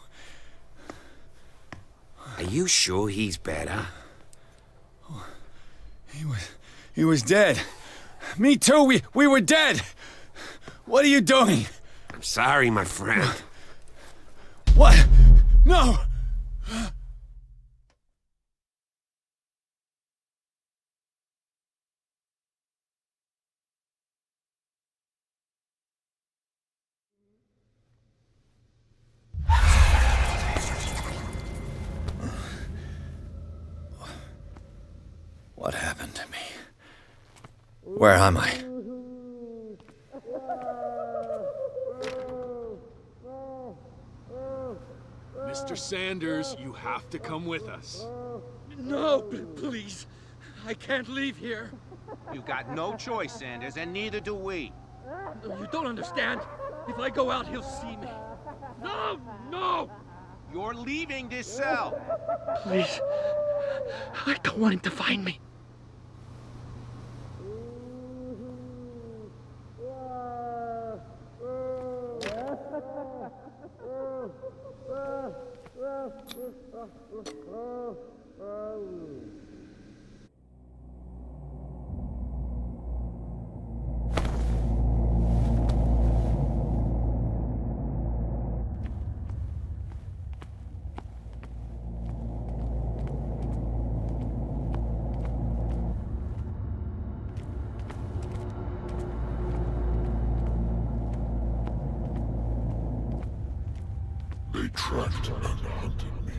Are you sure he's better? He was dead. Me too, we were dead! What are you doing? I'm sorry, my friend. What? No! What happened to me? Where am I? Mr. Sanders, you have to come with us. No, please. I can't leave here. You've got no choice, Sanders, and neither do we. You don't understand. If I go out, he'll see me. No, no! You're leaving this cell. Please. I don't want him to find me. They tracked and hunted me,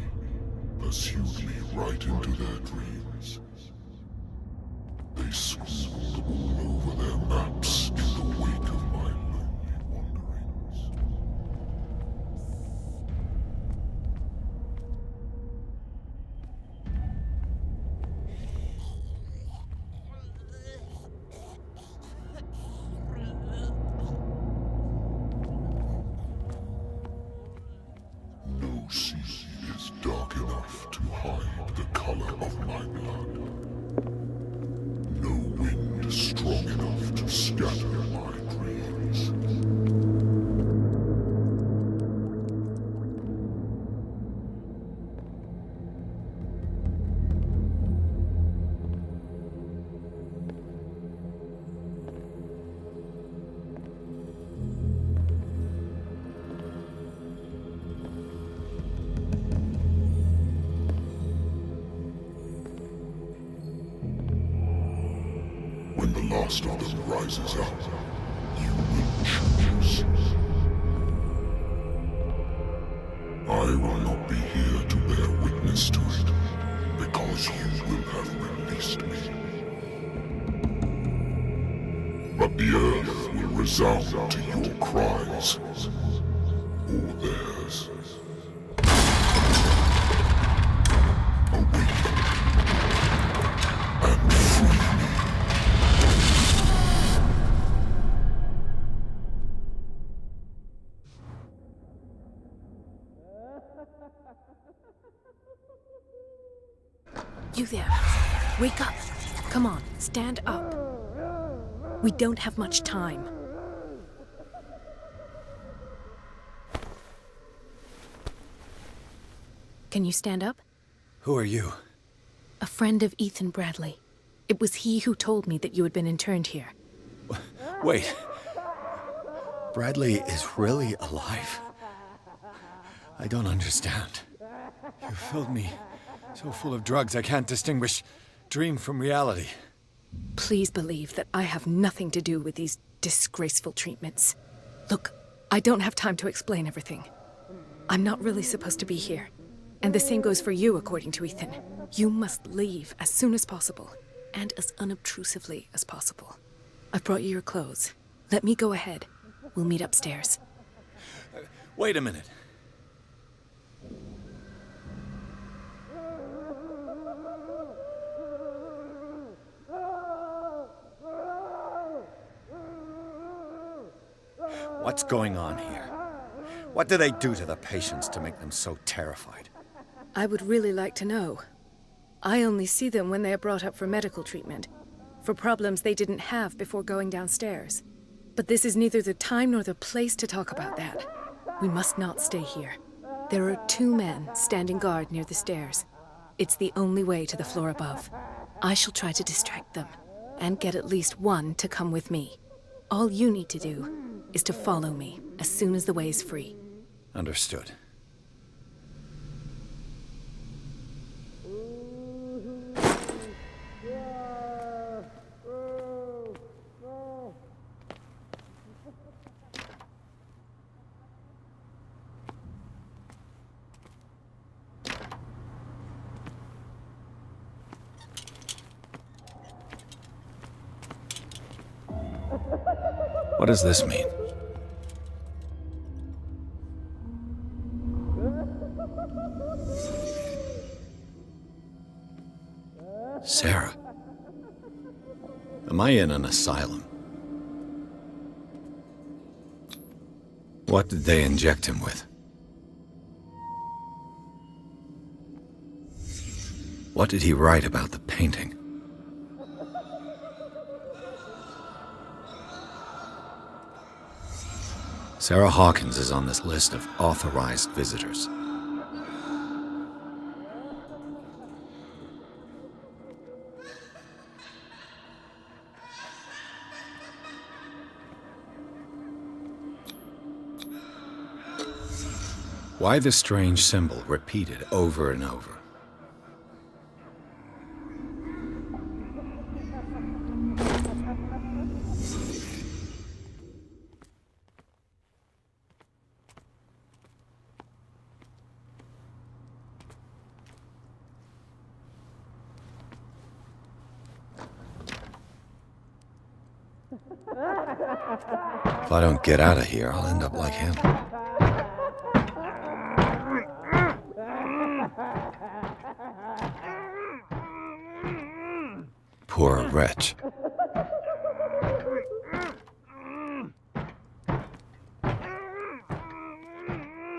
pursued me right into their dreams. They scrawled all over their maps in the wake of my lonely wanderings. No sea is dark enough to hide the color of my blood. No wind strong enough to scatter my dreams. When the last of them rises up, you will choose. I will not be here to bear witness to it, because you will have released me. But the earth will resound to your cries, or theirs. Awaken and free me. You there. Wake up. Come on, stand up. We don't have much time. Can you stand up? Who are you? A friend of Ethan Bradley. It was he who told me that you had been interned here. Wait. Bradley is really alive? I don't understand. You filled me so full of drugs I can't distinguish dream from reality. Please believe that I have nothing to do with these disgraceful treatments. Look, I don't have time to explain everything. I'm not really supposed to be here. And the same goes for you, according to Ethan. You must leave as soon as possible, and as unobtrusively as possible. I've brought you your clothes. Let me go ahead. We'll meet upstairs. Wait a minute. What's going on here? What do they do to the patients to make them so terrified? I would really like to know. I only see them when they are brought up for medical treatment, for problems they didn't have before going downstairs. But this is neither the time nor the place to talk about that. We must not stay here. There are 2 men standing guard near the stairs. It's the only way to the floor above. I shall try to distract them, and get at least one to come with me. All you need to do is to follow me as soon as the way is free. Understood. What does this mean? Sarah. Am I in an asylum? What did they inject him with? What did he write about the painting? Sarah Hawkins is on this list of authorized visitors. Why the strange symbol repeated over and over? If I don't get out of here, I'll end up like him. Poor wretch.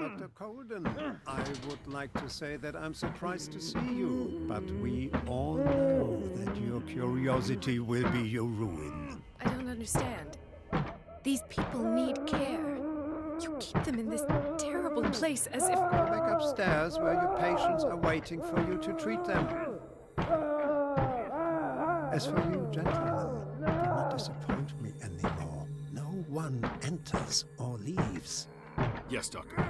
Dr. Colden, I would like to say that I'm surprised to see you, but we all know that your curiosity will be your ruin. I don't understand. These people need care. You keep them in this terrible place as if... Go back upstairs where your patients are waiting for you to treat them. As for you, gentlemen, do not disappoint me anymore. No one enters or leaves. Yes, Doctor.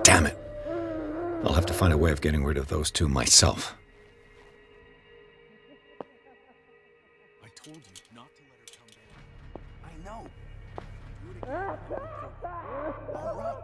Damn it. I'll have to find a way of getting rid of those 2 myself. I told you not to let her come down. I know. Do it again. All right.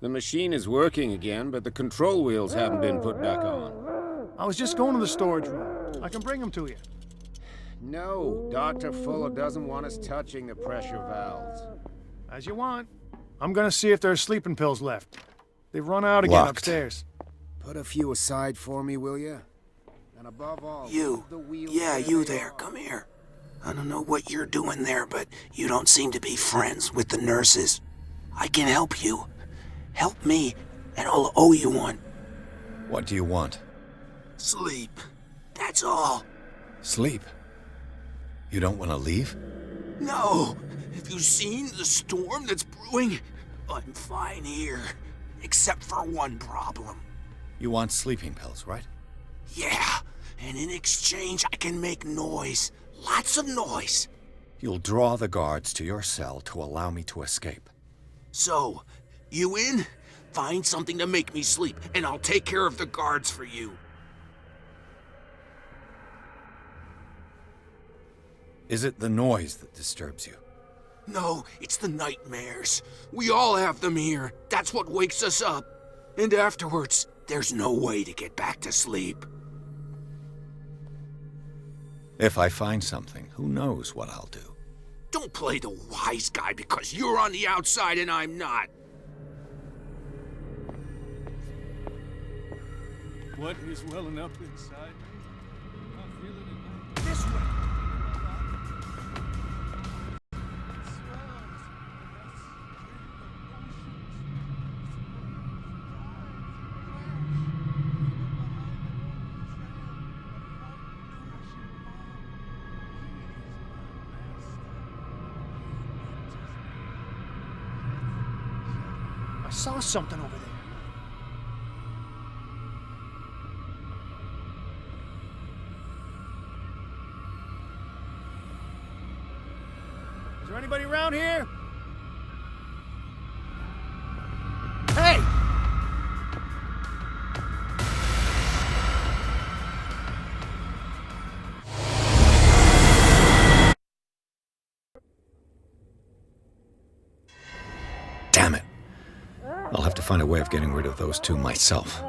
The machine is working again, but the control wheels haven't been put back on. I was just going to the storage room. I can bring them to you. No, Dr. Fuller doesn't want us touching the pressure valves. As you want. I'm gonna see if there's sleeping pills left. They've run out again Locked. upstairs. Put a few aside for me, will you? And above all, You. Yeah, you there. Come here. I don't know what you're doing there, but you don't seem to be friends with the nurses. I can help you. Help me, and I'll owe you one. What do you want? Sleep. That's all. Sleep? You don't want to leave? No. Have you seen the storm that's brewing? I'm fine here. Except for one problem. You want sleeping pills, right? Yeah. And in exchange, I can make noise. Lots of noise. You'll draw the guards to your cell to allow me to escape. So, you in? Find something to make me sleep, and I'll take care of the guards for you. Is it the noise that disturbs you? No, it's the nightmares. We all have them here. That's what wakes us up. And afterwards, there's no way to get back to sleep. If I find something, who knows what I'll do? Don't play the wise guy because you're on the outside and I'm not. What is welling up inside me? I feel it in my... This way! I saw something over there. Is there anybody around here? Hey! Damn it! I'll have to find a way of getting rid of those two myself.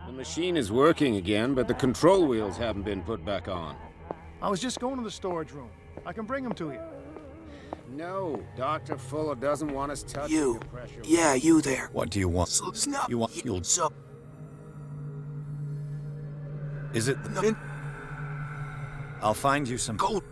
The machine is working again, but the control wheels haven't been put back on. I was just going to the storage room. I can bring them to you. No, Dr. Fuller doesn't want us touching the pressure valves. Yeah, you there. What do you want? You want... You'll... Is it... I'll find you some... Go.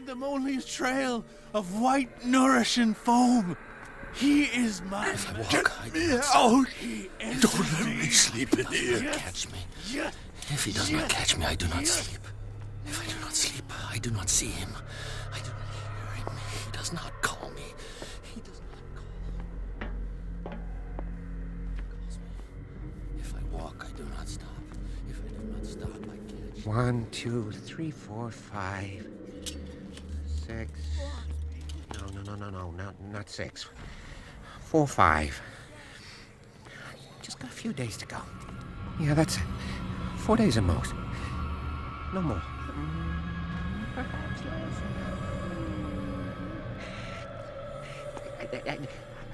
Them only a trail of white, nourishing foam. He is mine. If I walk, Get me out. Don't let me sleep in here. Catch me. If he does not catch me, I do not sleep. If I do not sleep, I do not see him. I do not hear him. He does not call me. He does not call. Calls me. If I walk, I do not stop. If I do not stop, I catch. 1, 2, 3, 4, 5, 6. No, not 6. 4, 5. Just got a few days to go. Yeah, that's it. 4 days at most. No more. Perhaps less.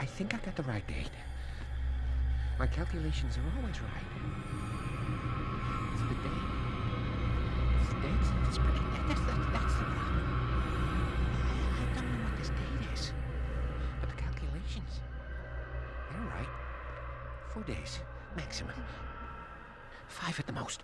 I think I got the right date. My calculations are always right. It's the date. It's the date. It's pretty. That's the problem. I don't know what this date is, but the calculations, they're right. 4 days maximum. 5 at the most.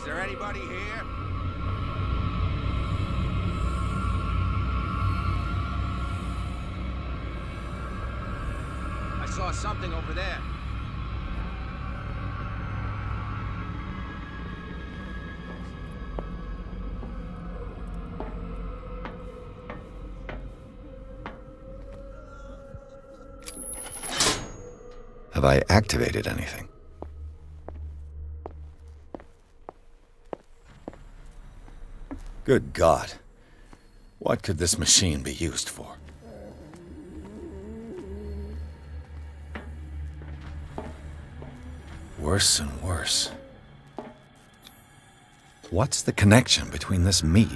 Is there anybody here? I saw something over there. Have I activated anything? Good God. What could this machine be used for? Worse and worse. What's the connection between this meat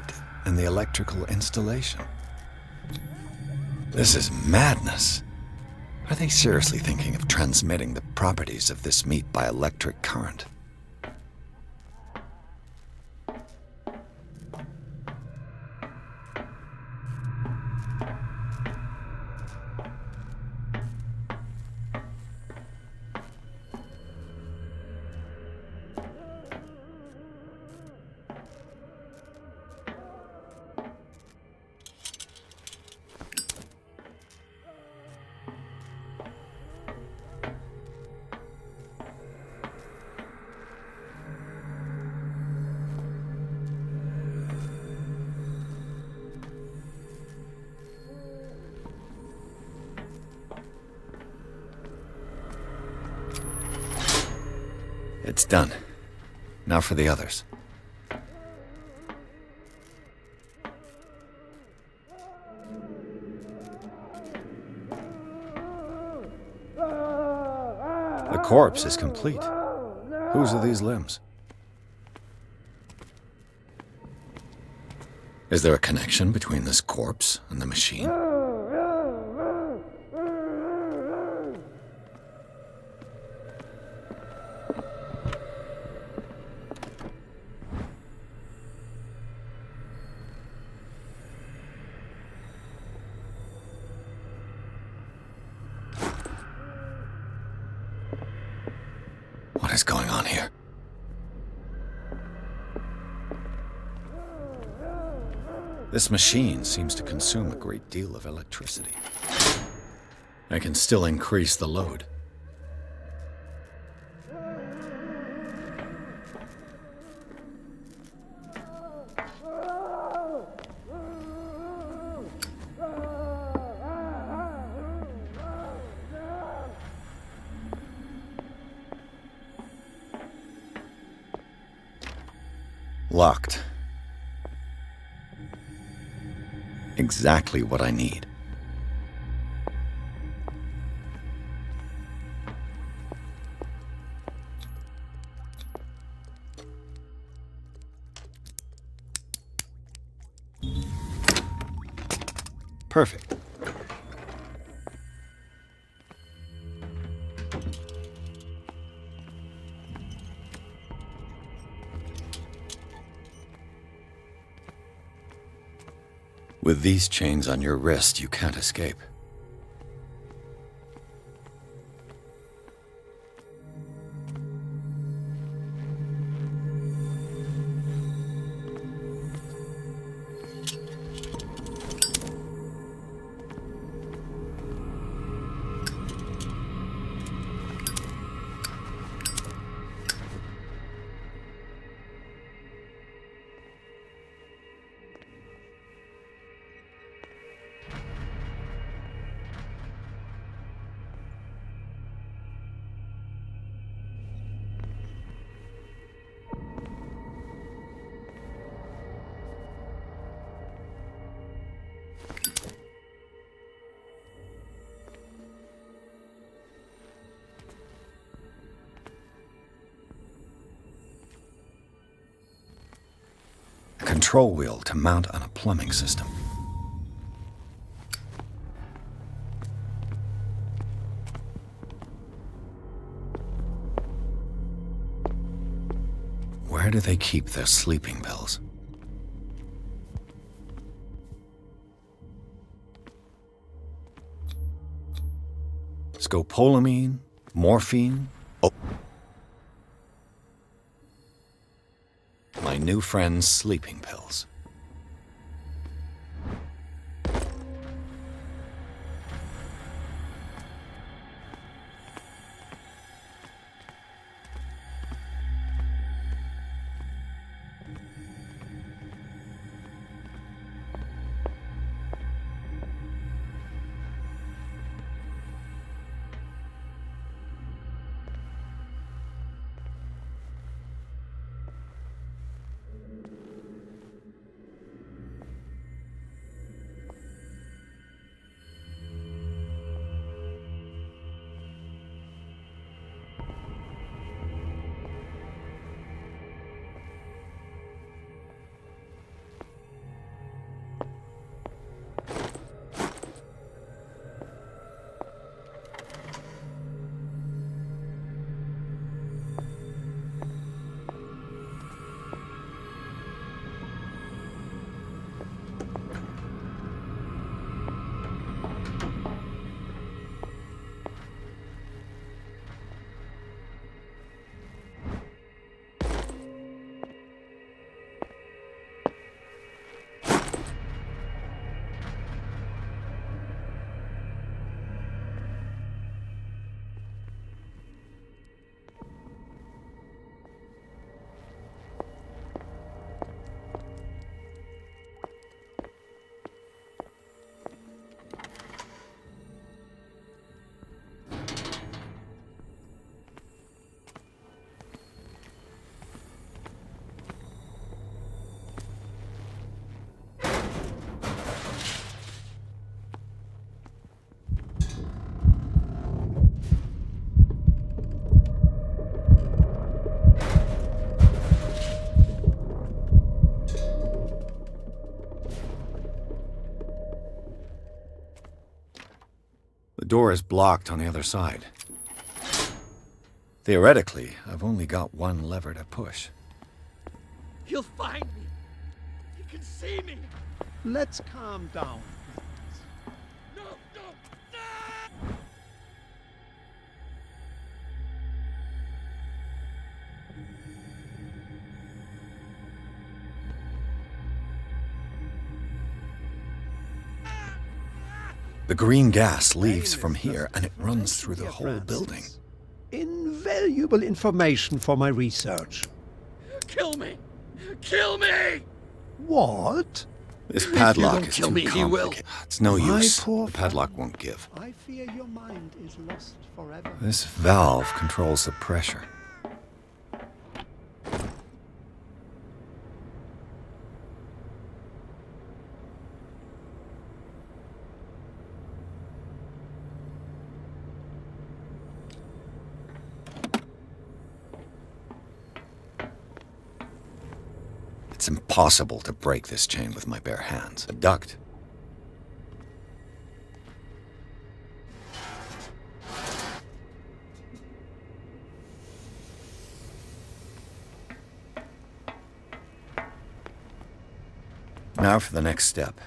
and the electrical installation? This is madness. Are they seriously thinking of transmitting the properties of this meat by electric current? It's done. Now for the others. The corpse is complete. Whose are these limbs? Is there a connection between this corpse and the machine? What is going on here? This machine seems to consume a great deal of electricity. I can still increase the load. Locked. Exactly what I need. Perfect. With these chains on your wrist, you can't escape. Control wheel to mount on a plumbing system. Where do they keep their sleeping pills? Scopolamine? Morphine? Oh. my new friend's sleeping pills. The door is blocked on the other side. Theoretically, I've only got one lever to push. He'll find me. He can see me. Let's calm down. No, no. The green gas leaves from here, and it runs through the whole building. Invaluable information for my research. Kill me. Kill me. What? This If you padlock don't is kill too me, he will. complicated. It's no My use. poor The padlock won't give. I fear your mind is lost forever. This valve controls the pressure. It's impossible to break this chain with my bare hands. A duct. Now for the next step.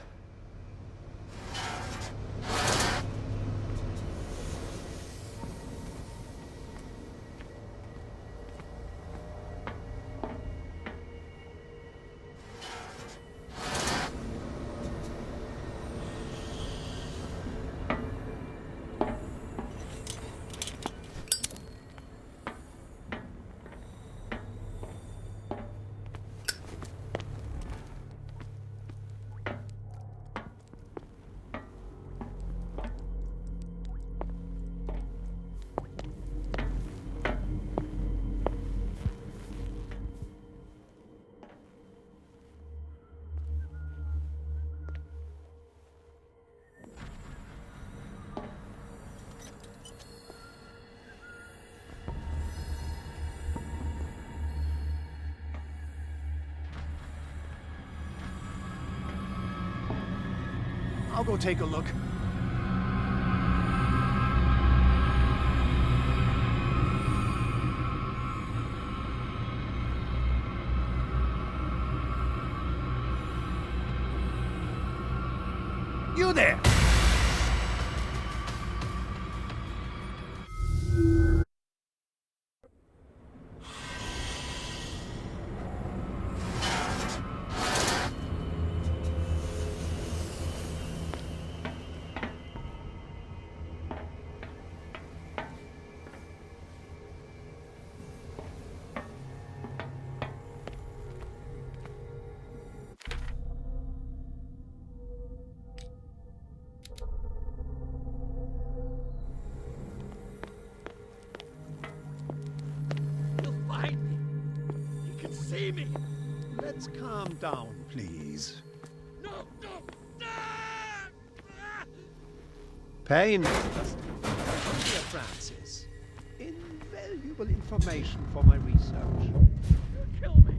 I'll go take a look. You there! behind me. He can see me. Let's calm down, please. No, no. Pain. Dear Francis, invaluable information for my research. Kill me.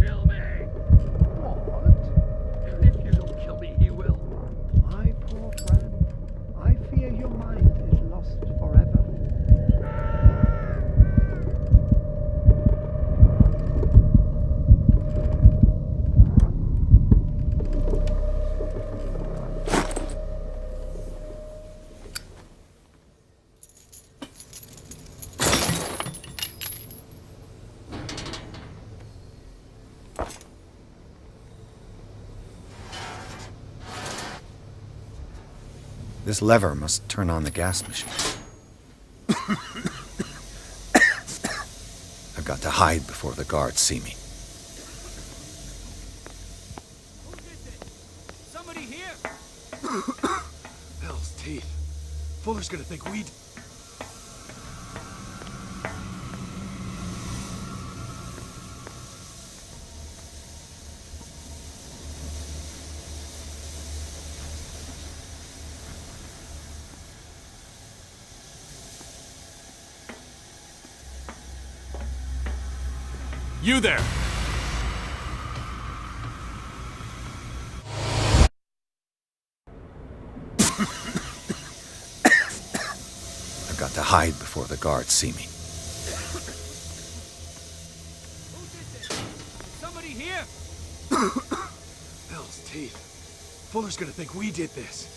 Kill me. What? If you don't kill me, he will. My poor friend, I fear your mind is lost forever. This lever must turn on the gas machine. I've got to hide before the guards see me. Somebody here. Hell's teeth. Fuller's gonna think we'd... You there! I've got to hide before the guards see me. Somebody here. Hell's teeth. Fuller's gonna think we did this.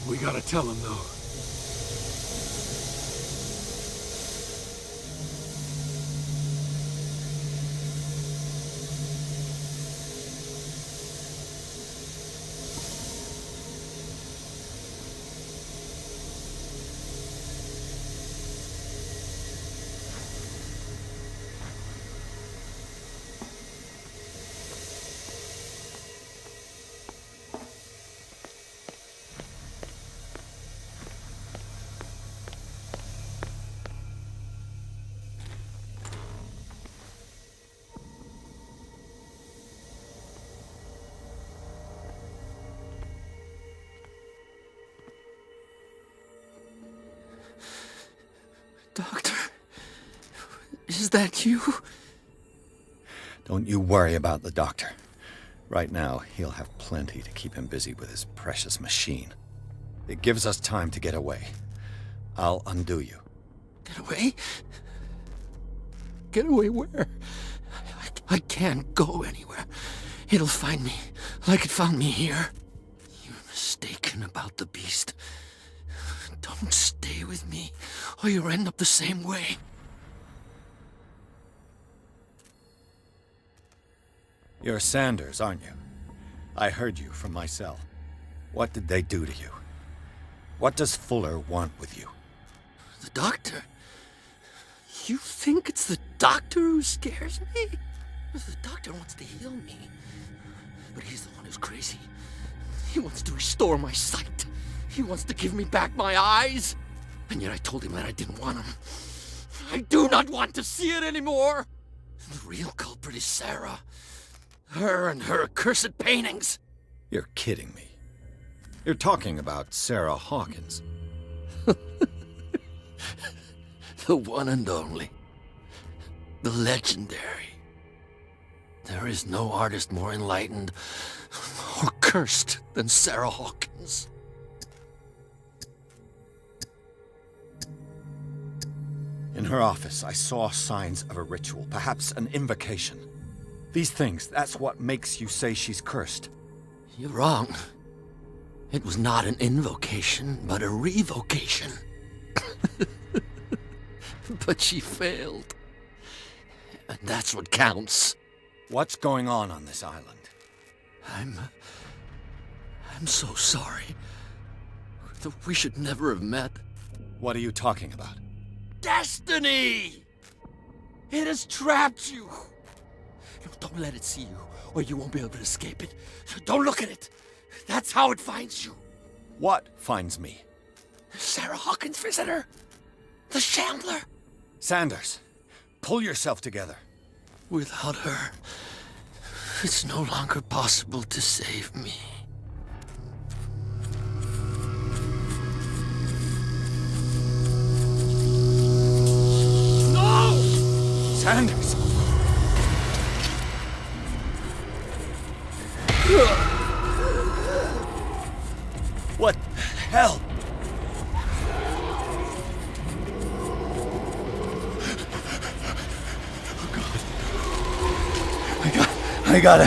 We gotta tell him, though. Doctor, is that you? Don't you worry about the doctor. Right now, he'll have plenty to keep him busy with his precious machine. It gives us time to get away. I'll undo you. Get away? Get away where? I can't go anywhere. It'll find me, like it found me here. You're mistaken about the beast. Don't stay with me, or you'll end up the same way. You're Sanders, aren't you? I heard you from my cell. What did they do to you? What does Fuller want with you? The doctor? You think it's the doctor who scares me? The doctor wants to heal me. But he's the one who's crazy. He wants to restore my sight. He wants to give me back my eyes. And yet I told him that I didn't want him. I do not want to see it anymore. The real culprit is Sarah. Her and her accursed paintings. You're kidding me. You're talking about Sarah Hawkins. The one and only. The legendary. There is no artist more enlightened or cursed than Sarah Hawkins. In her office, I saw signs of a ritual, perhaps an invocation. These things, that's what makes you say she's cursed. You're wrong. It was not an invocation, but a revocation. But she failed. And that's what counts. What's going on this island? I'm so sorry. We should never have met. What are you talking about? Destiny! It has trapped you. No, don't let it see you, or you won't be able to escape it. Don't look at it. That's how it finds you. What finds me? Sarah Hawkins' visitor. The Shambler. Sanders, pull yourself together. Without her, it's no longer possible to save me. No! Sanders! What the hell? I gotta...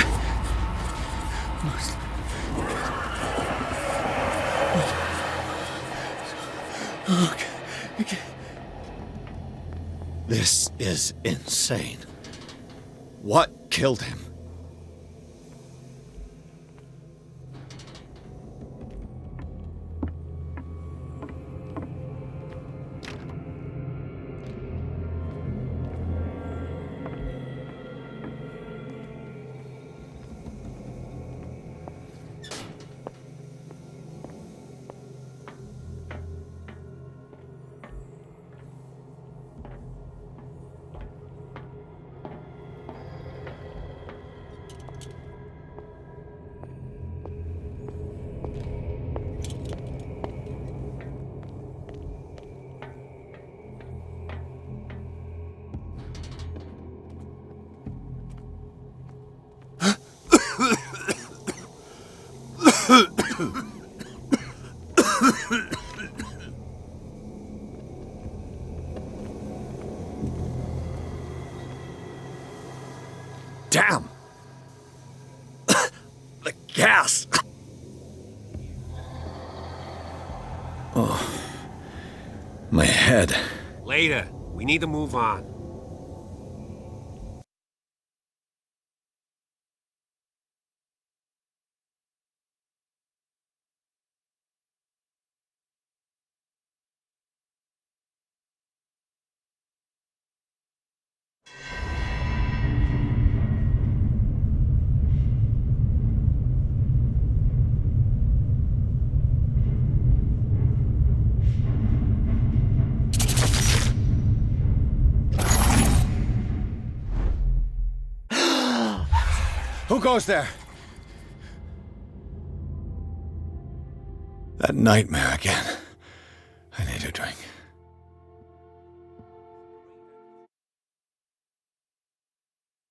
Okay. This is insane. What killed him? Damn! The gas! Oh, my head. Later. We need to move on. Who goes there? That nightmare again. I need a drink.